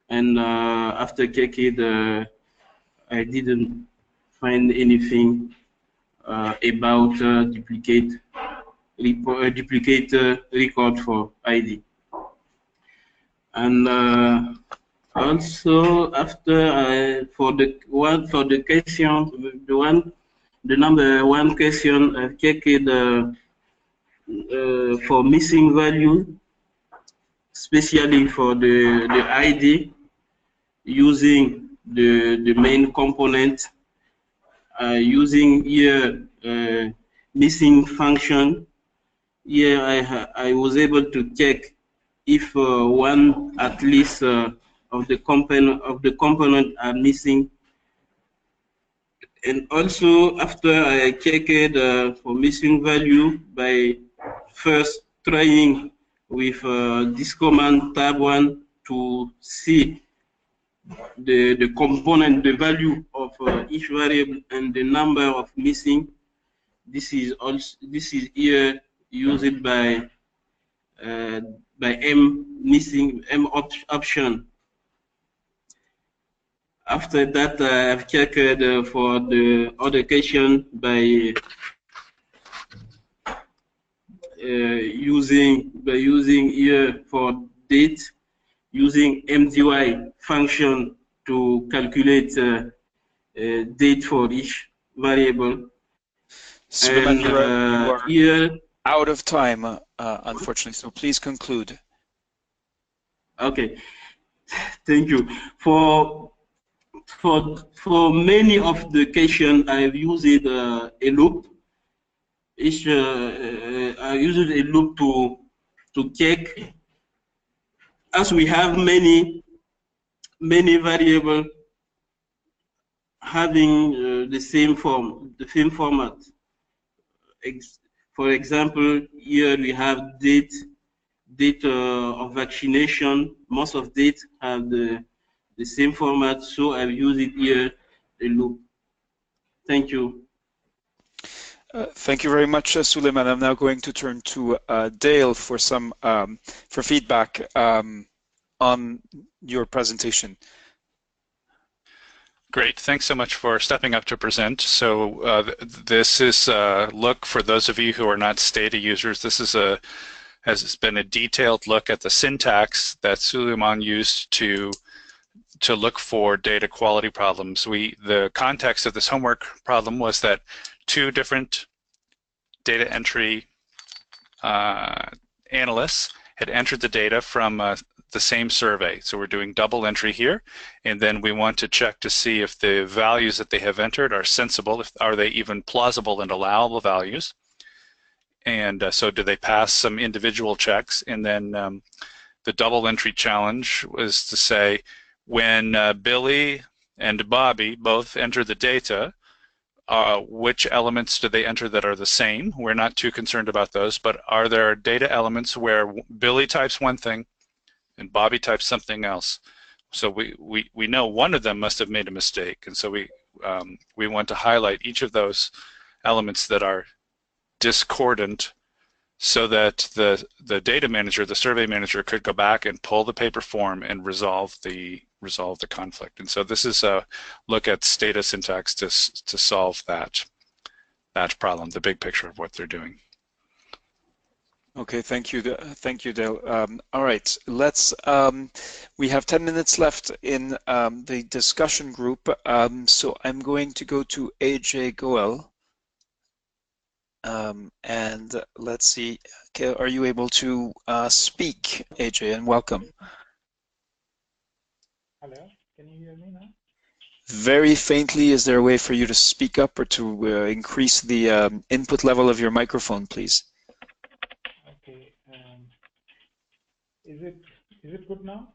Speaker 7: and after checking, I didn't find anything about duplicate record for ID. And also after for the question, the number 1 question, I've checked for missing value, especially for the ID, using the main component, using here missing function. Here I was able to check if one at least of the component are missing. And also after I checked for missing value by first trying with this command tab1 to see the component, the value of each variable and the number of missing. This is here used by M option. After that, I've checked for the other question by using here for date, using MDY function to calculate date for each variable.
Speaker 1: So and you are here out of time, unfortunately. So please conclude.
Speaker 7: Okay, thank you. For many of the questions, I've used a loop. I use a loop to check, as we have many variables having the same format. For example, here we have date of vaccination. Most of date have the same format, so I've used it here, a loop. Thank you.
Speaker 1: Thank you very much, Suleiman. I'm now going to turn to Dale for some for feedback on your presentation.
Speaker 4: Great. Thanks so much for stepping up to present. So this is a look for those of you who are not Stata users. This is has been a detailed look at the syntax that Suleiman used to look for data quality problems. The context of this homework problem was that two different data entry analysts had entered the data from the same survey. So we're doing double entry here, and then we want to check to see if the values that they have entered are sensible, are they even plausible and allowable values, and so do they pass some individual checks. And then the double entry challenge was to say, when Billy and Bobby both enter the data, which elements do they enter that are the same? We're not too concerned about those, but are there data elements where Billy types one thing and Bobby types something else? So we know one of them must have made a mistake, and so we want to highlight each of those elements that are discordant, so that the data manager, the survey manager, could go back and pull the paper form and resolve the conflict. And so this is a look at Stata syntax to solve that problem, the big picture of what they're doing.
Speaker 1: Okay, thank you, Dale. All right, let's. We have 10 minutes left in the discussion group, so I'm going to go to AJ Goel. And let's see, okay, are you able to speak, AJ, and welcome.
Speaker 8: Hello, can you hear me now?
Speaker 1: Very faintly. Is there a way for you to speak up or to increase the input level of your microphone, please?
Speaker 8: Okay, is it good now?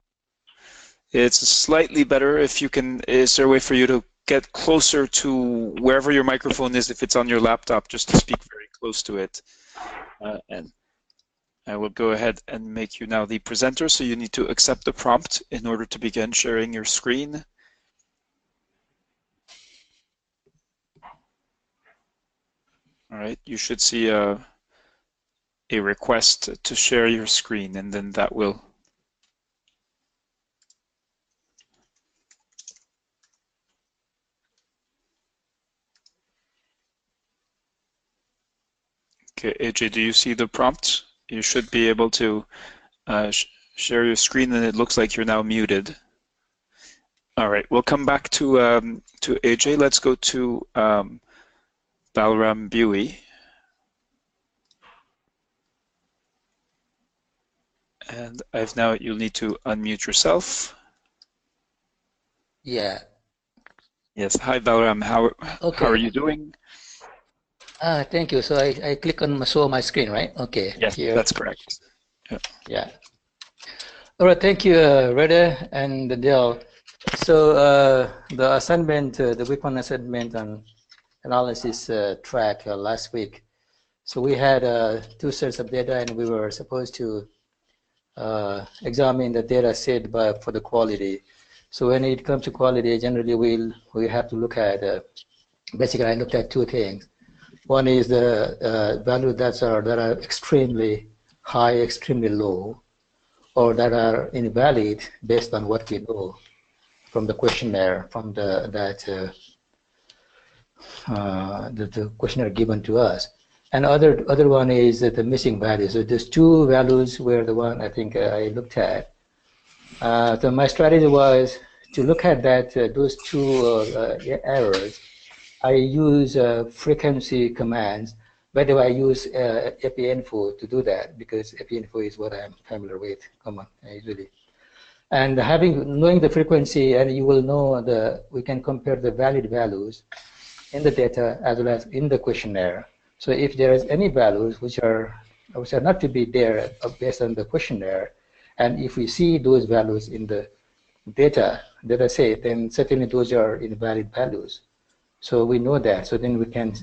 Speaker 1: It's slightly better. If you can, is there a way for you to get closer to wherever your microphone is, if it's on your laptop, just to speak very close to it? And I will go ahead and make you now the presenter, so you need to accept the prompt in order to begin sharing your screen. All right, you should see a request to share your screen, and then that will Okay, AJ, do you see the prompt? You should be able to share your screen, and it looks like you're now muted. All right, we'll come back to AJ. Let's go to Balram Bui. And you'll need to unmute yourself.
Speaker 9: Yeah.
Speaker 1: Yes, hi Balram, how are you doing?
Speaker 9: Thank you. So I click on show my screen, right? Okay.
Speaker 1: Yes,
Speaker 9: here.
Speaker 1: That's correct.
Speaker 9: Yeah. All right. Thank you, Reda and Dale. So the assignment, the week one assignment on analysis track last week. So we had 2 sets of data, and we were supposed to examine the data set for the quality. So when it comes to quality, generally we have to look at basically I looked at 2 things. One is the value that are extremely high, extremely low, or that are invalid based on what we know from the questionnaire, from the questionnaire given to us. And other one is the missing values. So there's 2 values were the one I think I looked at. So my strategy was to look at those 2 errors. I use frequency commands. By the way, I use epinfo to do that, because epinfo is what I'm familiar with usually. And knowing the frequency, and you will know we can compare the valid values in the data as well as in the questionnaire. So if there is any values which are not to be there based on the questionnaire, and if we see those values in the data set, then certainly those are invalid values. So we know that. So then we can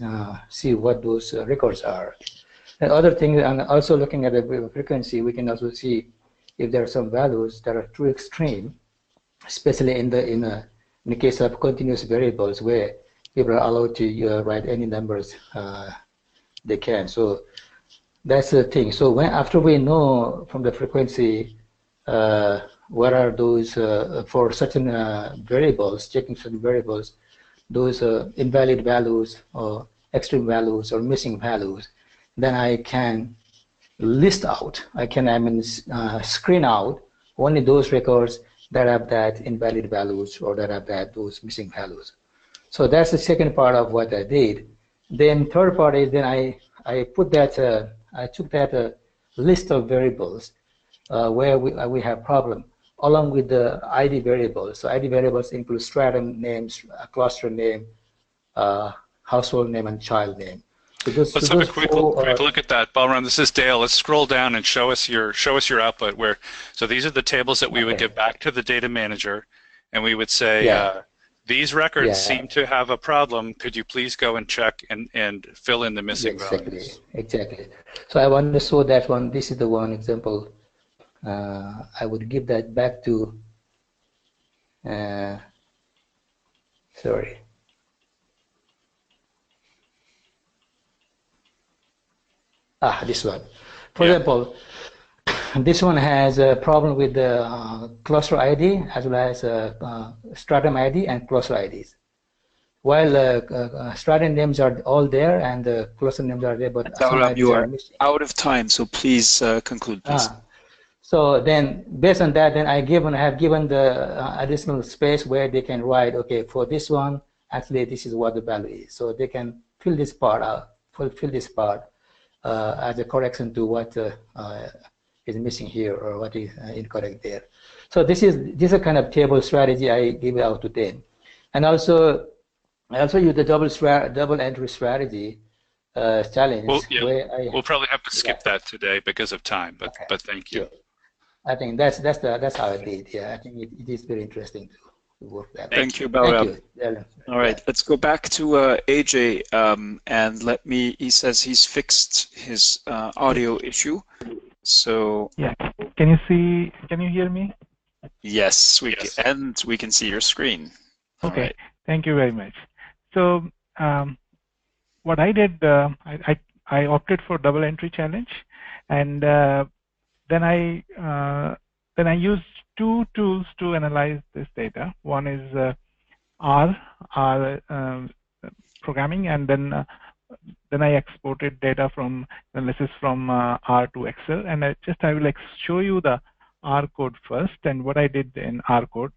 Speaker 9: see what those records are. The other thing, and also looking at the frequency, we can also see if there are some values that are too extreme, especially in the case of continuous variables where people are allowed to write any numbers they can. So that's the thing. So after we know from the frequency what are those for certain variables, checking certain variables, those invalid values or extreme values or missing values, then I can list out, screen out only those records that have that invalid values or that have those missing values. So that's the second part of what I did. Then third part is then I put that I took that list of variables where we have problem along with the ID variables. So ID variables include stratum names, cluster name, household name, and child name. So
Speaker 4: Let's have a quick look at that, Balram. This is Dale. Let's scroll down and show us your output. So these are the tables that we would give back to the data manager, and we would say these records seem to have a problem. Could you please go and check and fill in the missing values?
Speaker 9: Exactly. So I want to show that one. This is the one example. I would give that back to. Sorry. This one. For example, this one has a problem with the cluster ID as well as stratum ID and cluster IDs. While stratum names are all there and the cluster names are there, but some IDs
Speaker 1: you
Speaker 9: are
Speaker 1: are
Speaker 9: missing.
Speaker 1: out of time, so please conclude, please.
Speaker 9: So then, based on that, then I have given the additional space where they can write, okay, for this one, actually this is what the value is. So they can fill this part out, fulfill this part as a correction to what is missing here or what is incorrect there. So this is a kind of table strategy I give out to them, and also I also use the double entry strategy challenge.
Speaker 4: We'll probably have to skip that today because of time, but thank you.
Speaker 9: Sure. I think that's how I did. Yeah, I think it is very interesting to work that.
Speaker 1: Thank you, Balram.
Speaker 9: Thank you.
Speaker 1: All right, let's go back to AJ and he says he's fixed his audio issue. So
Speaker 8: yeah, can you hear me?
Speaker 1: Yes, we can, and we can see your screen.
Speaker 8: Okay,
Speaker 1: right.
Speaker 8: Thank you very much. So what I did, I opted for double entry challenge, and then I used two tools to analyze this data. One is R programming, and then I exported data from analysis from R to Excel, and I will show you the R code first and what I did in R code.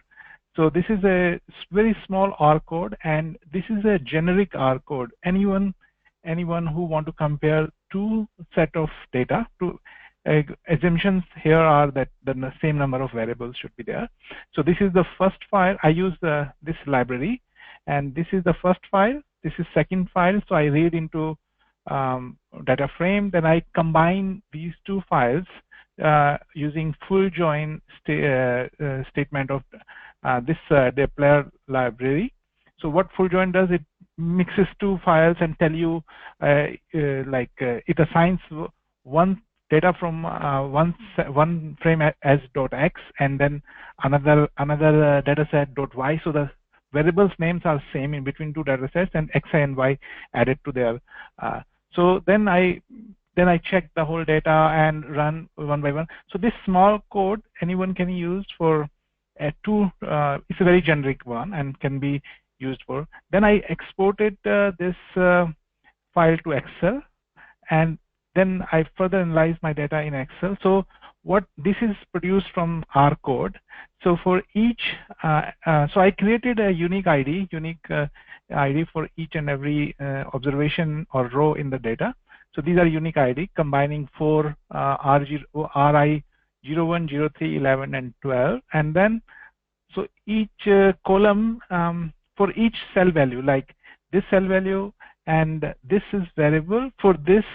Speaker 8: So this is a very small R code, and this is a generic R code. Anyone who want to compare two set of data, assumptions here are that the same number of variables should be there. So this is the first file. I use this library, and this is the first file. This is second file. So I read into data frame. Then I combine these two files using full join statement of this dplyr library. So what full join does, it mixes two files and tell you it assigns one data from one frame as .x and then another data set .y. So the variables names are same in between two data sets, and xi and y added to their. So then I check the whole data and run one by one. So this small code anyone can use for it's a very generic one and can be used for. Then I exported this file to Excel, and then I further analyze my data in Excel. So what this is produced from R code. So for each, so I created a unique ID for each and every observation or row in the data. So these are unique ID combining four RI 01, 03, 11, and 12. And then, so each column for each cell value, like this cell value and this is variable for this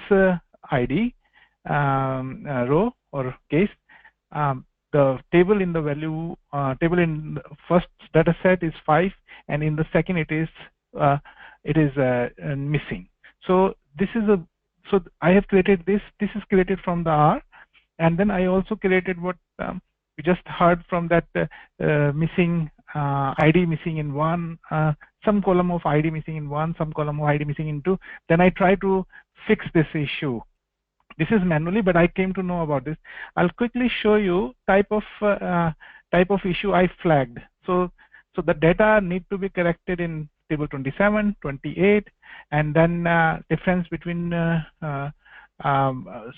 Speaker 8: ID row or case. The table in the value table in the first data set is 5, and in the second it is missing. So this is so I have created this. This is created from the R, and then I also created what we just heard from that missing ID missing in one, some column of ID missing in one, some column of ID missing in two. Then I try to fix this issue. This is manually, but I came to know about this. I'll quickly show you type of type of issue I flagged. So the data need to be corrected in table 27, 28, and then difference between.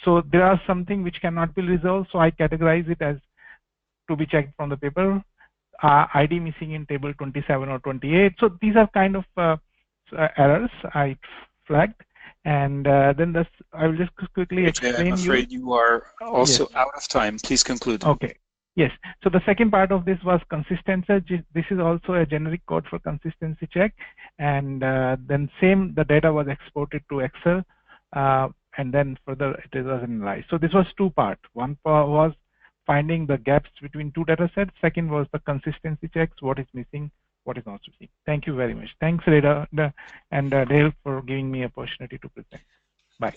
Speaker 8: So there are something which cannot be resolved. So I categorize it as to be checked from the paper. ID missing in table 27 or 28. So these are kind of errors I flagged, and then I will just quickly explain.
Speaker 1: I'm afraid you are also out of time. Please conclude.
Speaker 8: Okay. Yes. So the second part of this was consistency. This is also a generic code for consistency check, and then the data was exported to Excel, and then further it was analyzed. So this was two parts. One part was finding the gaps between two data sets. Second was the consistency checks, what is missing, what is not missing. Thank you very much. Thanks, Reda and Dale, for giving me an opportunity to present. Bye.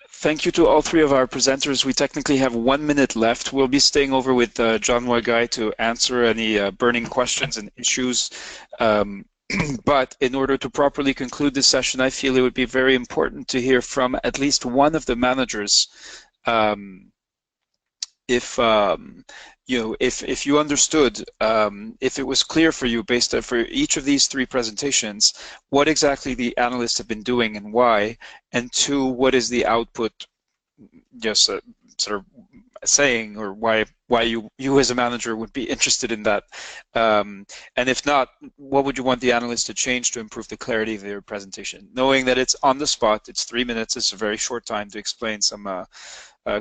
Speaker 1: Thank you to all three of our presenters. We technically have 1 minute left. We'll be staying over with John Wagai to answer any burning questions and issues. But in order to properly conclude this session, I feel it would be very important to hear from at least one of the managers. If you understood, if it was clear for you based on for each of these three presentations, what exactly the analysts have been doing and why, and two, what is the output, just sort of saying, or why you as a manager would be interested in that, and if not, what would you want the analysts to change to improve the clarity of their presentation, knowing that it's on the spot, it's 3 minutes, it's a very short time to explain some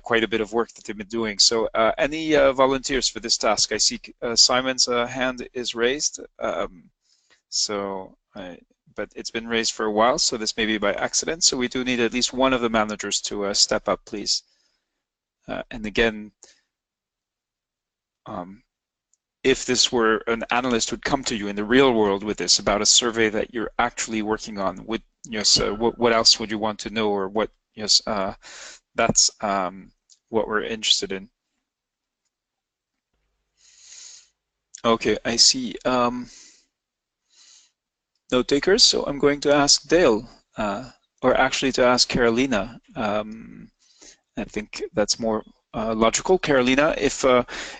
Speaker 1: quite a bit of work that they've been doing. So any volunteers for this task? I see Simon's hand is raised, but it's been raised for a while, so this may be by accident. So we do need at least one of the managers to step up, please. And again, if this were an analyst who'd come to you in the real world with this about a survey that you're actually working on, what else would you want to know, or what? That's what we're interested in. Okay, I see. No takers, so I'm going to ask Dale, or actually to ask Carolina. I think that's more logical. Carolina, if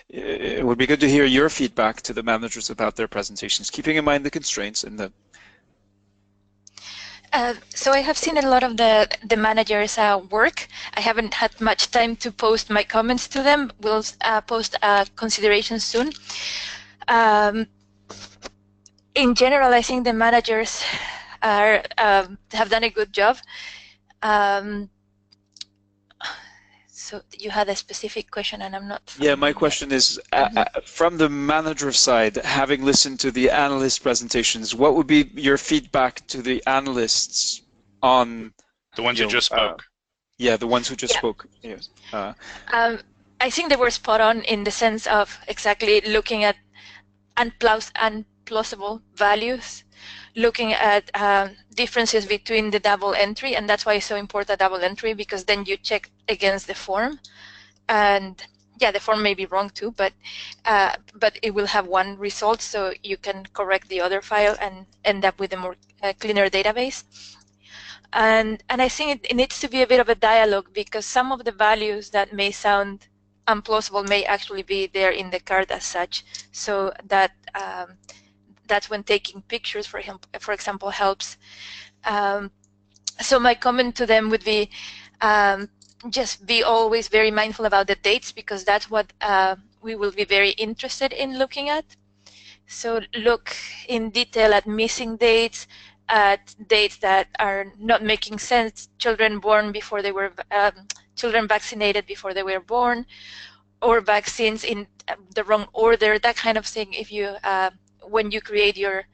Speaker 1: it would be good to hear your feedback to the managers about their presentations, keeping in mind the constraints and the.
Speaker 5: So I have seen a lot of the managers' work. I haven't had much time to post my comments to them. We'll post considerations soon. In general, I think the managers have done a good job. So you had a specific question, and I'm not.
Speaker 1: Yeah, my question is, from the manager side, having listened to the analyst presentations, what would be your feedback to the analysts on
Speaker 4: the ones who just spoke?
Speaker 1: Yeah, the ones who just spoke. Yes.
Speaker 5: I think they were spot on in the sense of exactly looking at unplausible values, looking at differences between the double entry, and that's why it's so important, double entry, because then you check against the form, and yeah, the form may be wrong too, but it will have one result, so you can correct the other file and end up with a more cleaner database. And I think it needs to be a bit of a dialogue, because some of the values that may sound implausible may actually be there in the card as such, so that that's when taking pictures, for example, helps. So my comment to them would be, just be always very mindful about the dates, because that's what we will be very interested in looking at. So look in detail at missing dates, at dates that are not making sense, children born before they were, children vaccinated before they were born, or vaccines in the wrong order, that kind of thing. If you when you create your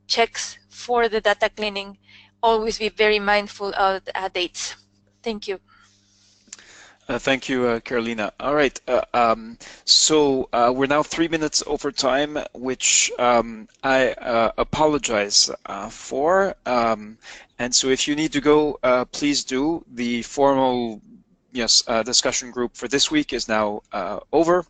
Speaker 5: checks for the data cleaning, always be very mindful of dates. Thank you.
Speaker 1: Thank you, Carolina. All right, so we're now 3 minutes over time, which I apologize for. And so if you need to go, please do. The formal discussion group for this week is now over.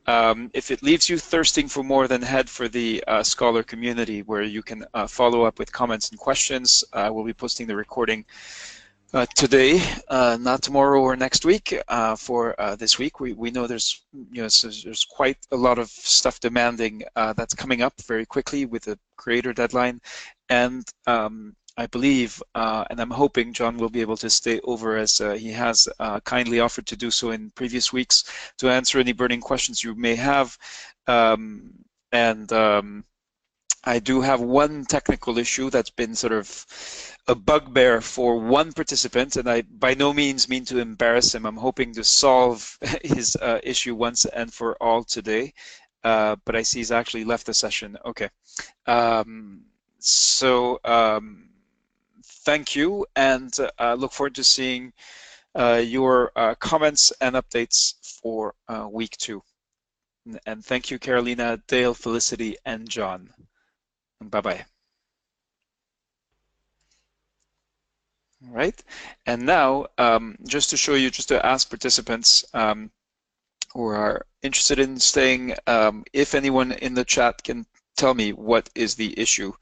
Speaker 1: If it leaves you thirsting for more, then head for the Scholar community, where you can follow up with comments and questions. We'll be posting the recording Today, not tomorrow or next week. For this week, we know there's there's quite a lot of stuff demanding that's coming up very quickly with the creator deadline, and I believe and I'm hoping John will be able to stay over as he has kindly offered to do so in previous weeks to answer any burning questions you may have, I do have one technical issue that's been sort of a bugbear for one participant, and I by no means mean to embarrass him. I'm hoping to solve his issue once and for all today, but I see he's actually left the session. Okay. Thank you, and look forward to seeing your comments and updates for week 2. And thank you, Carolina, Dale, Felicity, and John. Bye-bye. All right, and now just to show you, just to ask participants who are interested in staying, if anyone in the chat can tell me what is the issue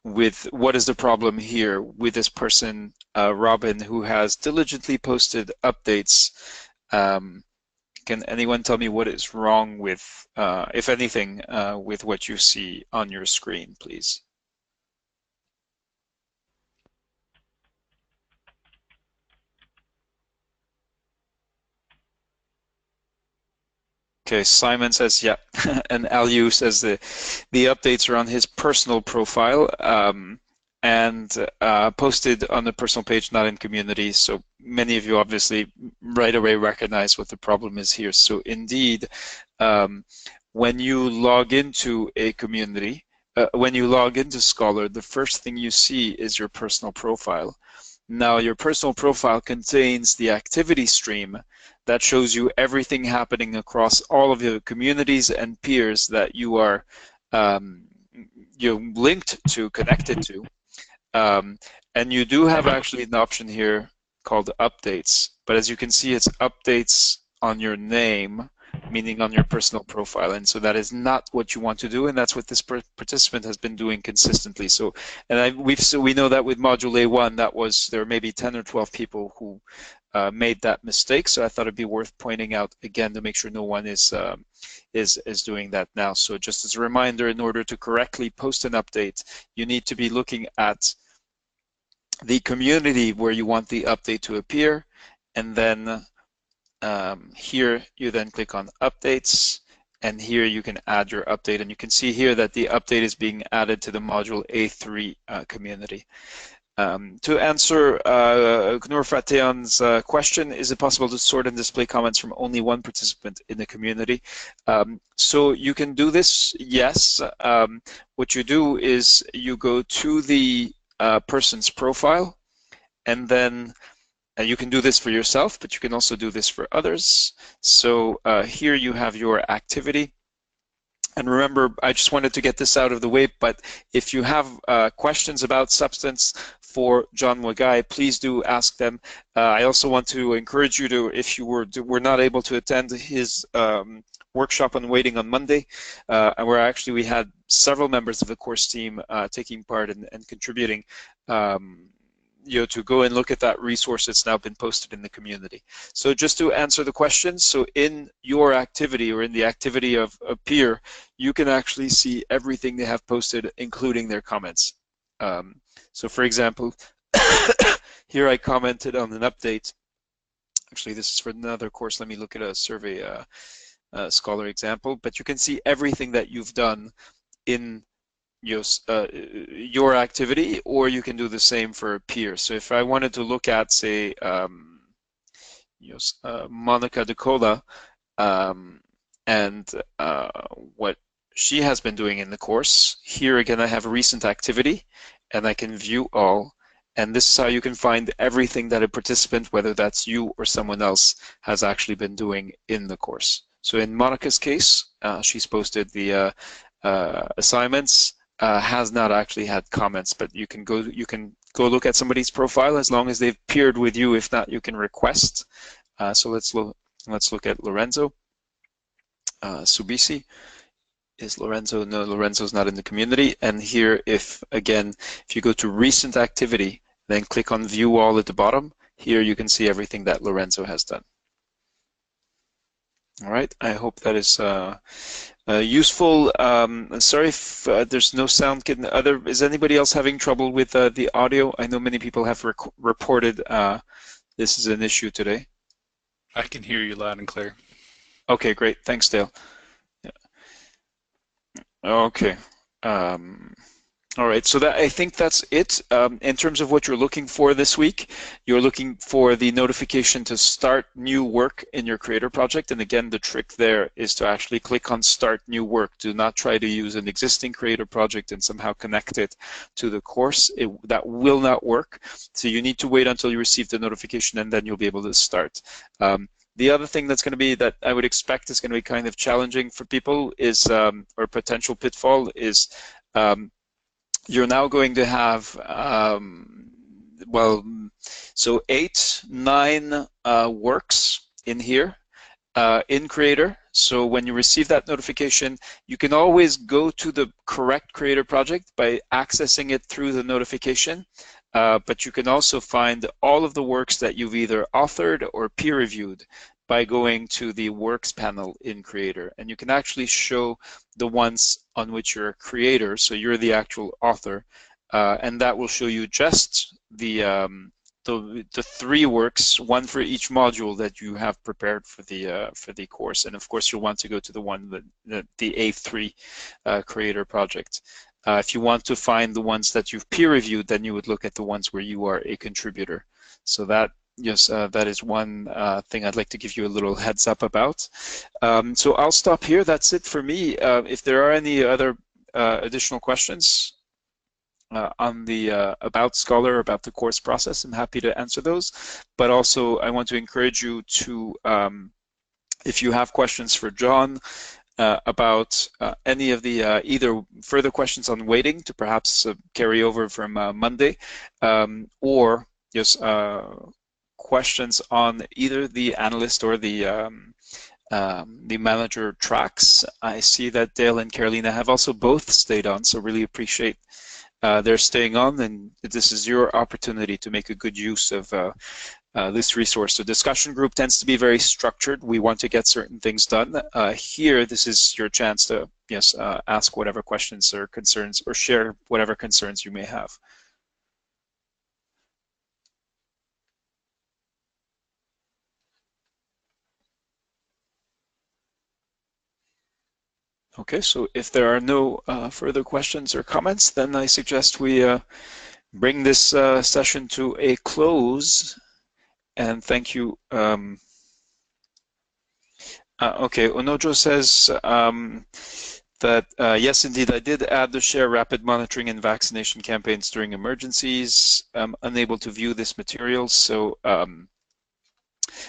Speaker 1: with what is the problem here with this person, Robin, who has diligently posted updates. Can anyone tell me what is wrong with, if anything, with what you see on your screen, please? Okay, Simon says, yeah, and Aliu says the updates are on his personal profile and posted on the personal page, not in community. So many of you obviously right away recognize what the problem is here. So indeed, when you log into a community, when you log into Scholar, the first thing you see is your personal profile. Now, your personal profile contains the activity stream that shows you everything happening across all of your communities and peers that you are linked to, connected to. And you do have actually an option here called updates, but as you can see, it's updates on your name, meaning on your personal profile, and so that is not what you want to do, and that's what this participant has been doing consistently. So, and we know that with module A1, there were maybe 10 or 12 people who made that mistake. So I thought it'd be worth pointing out again to make sure no one is doing that now. So just as a reminder, in order to correctly post an update, you need to be looking at the community where you want the update to appear, and then here you then click on updates, and here you can add your update, and you can see here that the update is being added to the module A3 community. To answer Knur Fatean's question, is it possible to sort and display comments from only one participant in the community? So you can do this, yes. What you do is you go to the person's profile, and then you can do this for yourself, but you can also do this for others. So here you have your activity. And remember, I just wanted to get this out of the way, but if you have questions about Substance for John Wagai, please do ask them. I also want to encourage you to, if you were not able to attend his workshop on waiting on Monday, where we had several members of the course team taking part and contributing, to go and look at that resource that's now been posted in the community. So just to answer the question, so in your activity or in the activity of a peer, you can actually see everything they have posted, including their comments. So for example, here I commented on an update. Actually, this is for another course. Let me look at a survey Scholar example, but you can see everything that you've done in your activity, or you can do the same for a peer. So if I wanted to look at, say, Monica DeCola and what she has been doing in the course, here again I have a recent activity, and I can view all, and this is how you can find everything that a participant, whether that's you or someone else, has actually been doing in the course. So in Monica's case, she's posted the assignments, has not actually had comments, but you can go look at somebody's profile as long as they've peered with you. If not, you can request. So let's look at Lorenzo Subisi. Is Lorenzo? No, Lorenzo's not in the community. And here, if you go to recent activity, then click on View All at the bottom. Here you can see everything that Lorenzo has done. All right, I hope that is useful. Sorry if there's no sound. Is anybody else having trouble with the audio? I know many people have reported this is an issue today.
Speaker 4: I can hear you loud and clear.
Speaker 1: Okay, great. Thanks, Dale. Yeah. Okay. All right, so I think that's it. In terms of what you're looking for this week, you're looking for the notification to start new work in your Creator project. And again, the trick there is to actually click on Start New Work. Do not try to use an existing Creator project and somehow connect it to the course. That will not work. So you need to wait until you receive the notification, and then you'll be able to start. The other thing that's going to be that I would expect is going to be kind of challenging for people is, or potential pitfall is, you're now going to have, well, so 8, 9 works in here in Creator. So when you receive that notification, you can always go to the correct Creator project by accessing it through the notification. But you can also find all of the works that you've either authored or peer-reviewed by going to the Works panel in Creator. And you can actually show the ones on which you're a creator, so you're the actual author, and that will show you just the 3 works, one for each module that you have prepared for the course. And of course, you'll want to go to the one the A3 Creator project. If you want to find the ones that you've peer-reviewed, then you would look at the ones where you are a contributor. So that, yes, that is one thing I'd like to give you a little heads up about. So I'll stop here. That's it for me. If there are any other additional questions on the About Scholar, about the course process, I'm happy to answer those. But also, I want to encourage you to, if you have questions for John, about any of the either further questions on weighting to perhaps carry over from Monday, or just questions on either the analyst or the manager tracks. I see that Dale and Carolina have also both stayed on, so really appreciate their staying on, and this is your opportunity to make a good use of this resource. The discussion group tends to be very structured. We want to get certain things done. Here, this is your chance to, yes, ask whatever questions or concerns, or share whatever concerns you may have. Okay, so if there are no further questions or comments, then I suggest we bring this session to a close. And thank you. Okay, Onojo says that yes, indeed, I did add the share rapid monitoring and vaccination campaigns during emergencies. I'm unable to view this material, so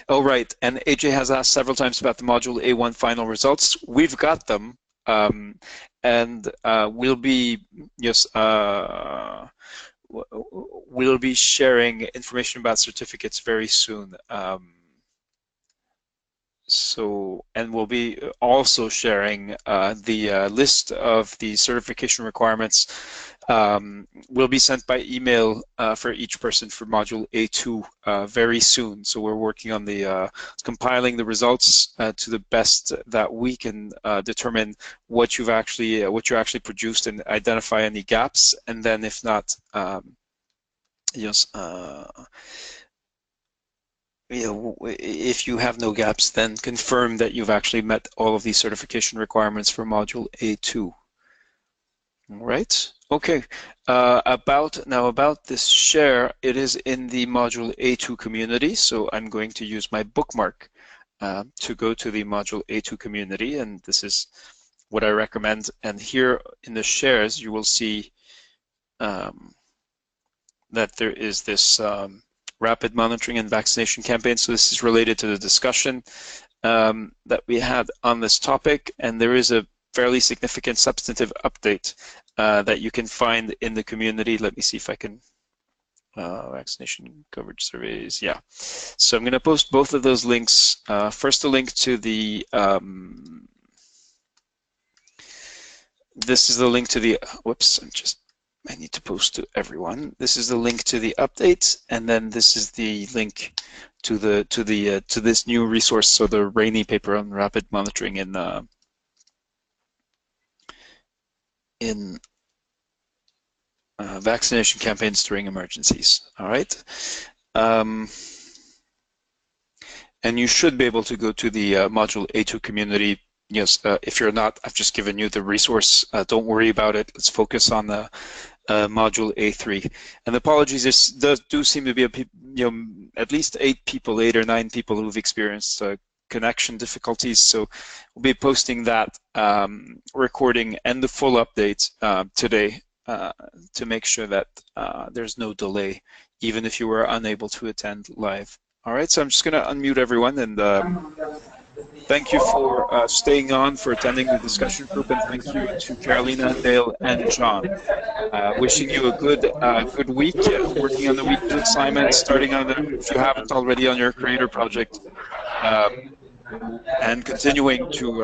Speaker 1: oh right, and AJ has asked several times about the module A1 final results. We've got them, and we'll be we'll be sharing information about certificates very soon. And we'll be also sharing the list of the certification requirements will be sent by email for each person for module A2 very soon. So we're working on the compiling the results to the best that we can determine what you're actually produced and identify any gaps, and then if not, yes. If you have no gaps, then confirm that you've actually met all of these certification requirements for module A2. All right. Okay. About this share, it is in the module A2 community, so I'm going to use my bookmark to go to the module A2 community, and this is what I recommend. And here in the shares, you will see that there is this rapid monitoring and vaccination campaign. So this is related to the discussion that we had on this topic, and there is a fairly significant substantive update that you can find in the community. Let me see if I can, vaccination coverage surveys, yeah. So I'm gonna post both of those links. First, a link to the, this is the link to the, whoops, I'm just I need to post to everyone. This is the link to the update, and then this is the link to this new resource. So the Rainey paper on rapid monitoring in vaccination campaigns during emergencies. All right. And you should be able to go to the module A2 community. Yes, if you're not, I've just given you the resource. Don't worry about it. Let's focus on the module A3. And apologies, there do seem to be at least 8 or 9 people who've experienced connection difficulties. So we'll be posting that recording and the full update today to make sure that there's no delay, even if you were unable to attend live. All right, so I'm just going to unmute everyone, and thank you for staying on, for attending the discussion group, and thank you to Carolina, Dale, and John. Wishing you a good week, working on the weekly assignments, starting on if you haven't already, on your creator project, and continuing to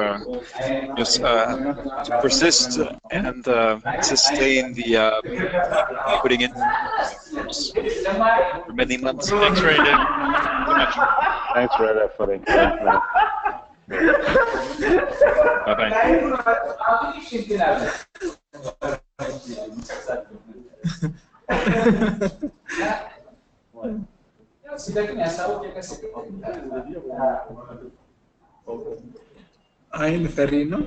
Speaker 1: just to persist and sustain the putting in for many months.
Speaker 4: Thanks, Raiden.
Speaker 3: Thanks, Raiden, for the encouragement.
Speaker 1: Bye-bye.
Speaker 10: I'm Ferrino.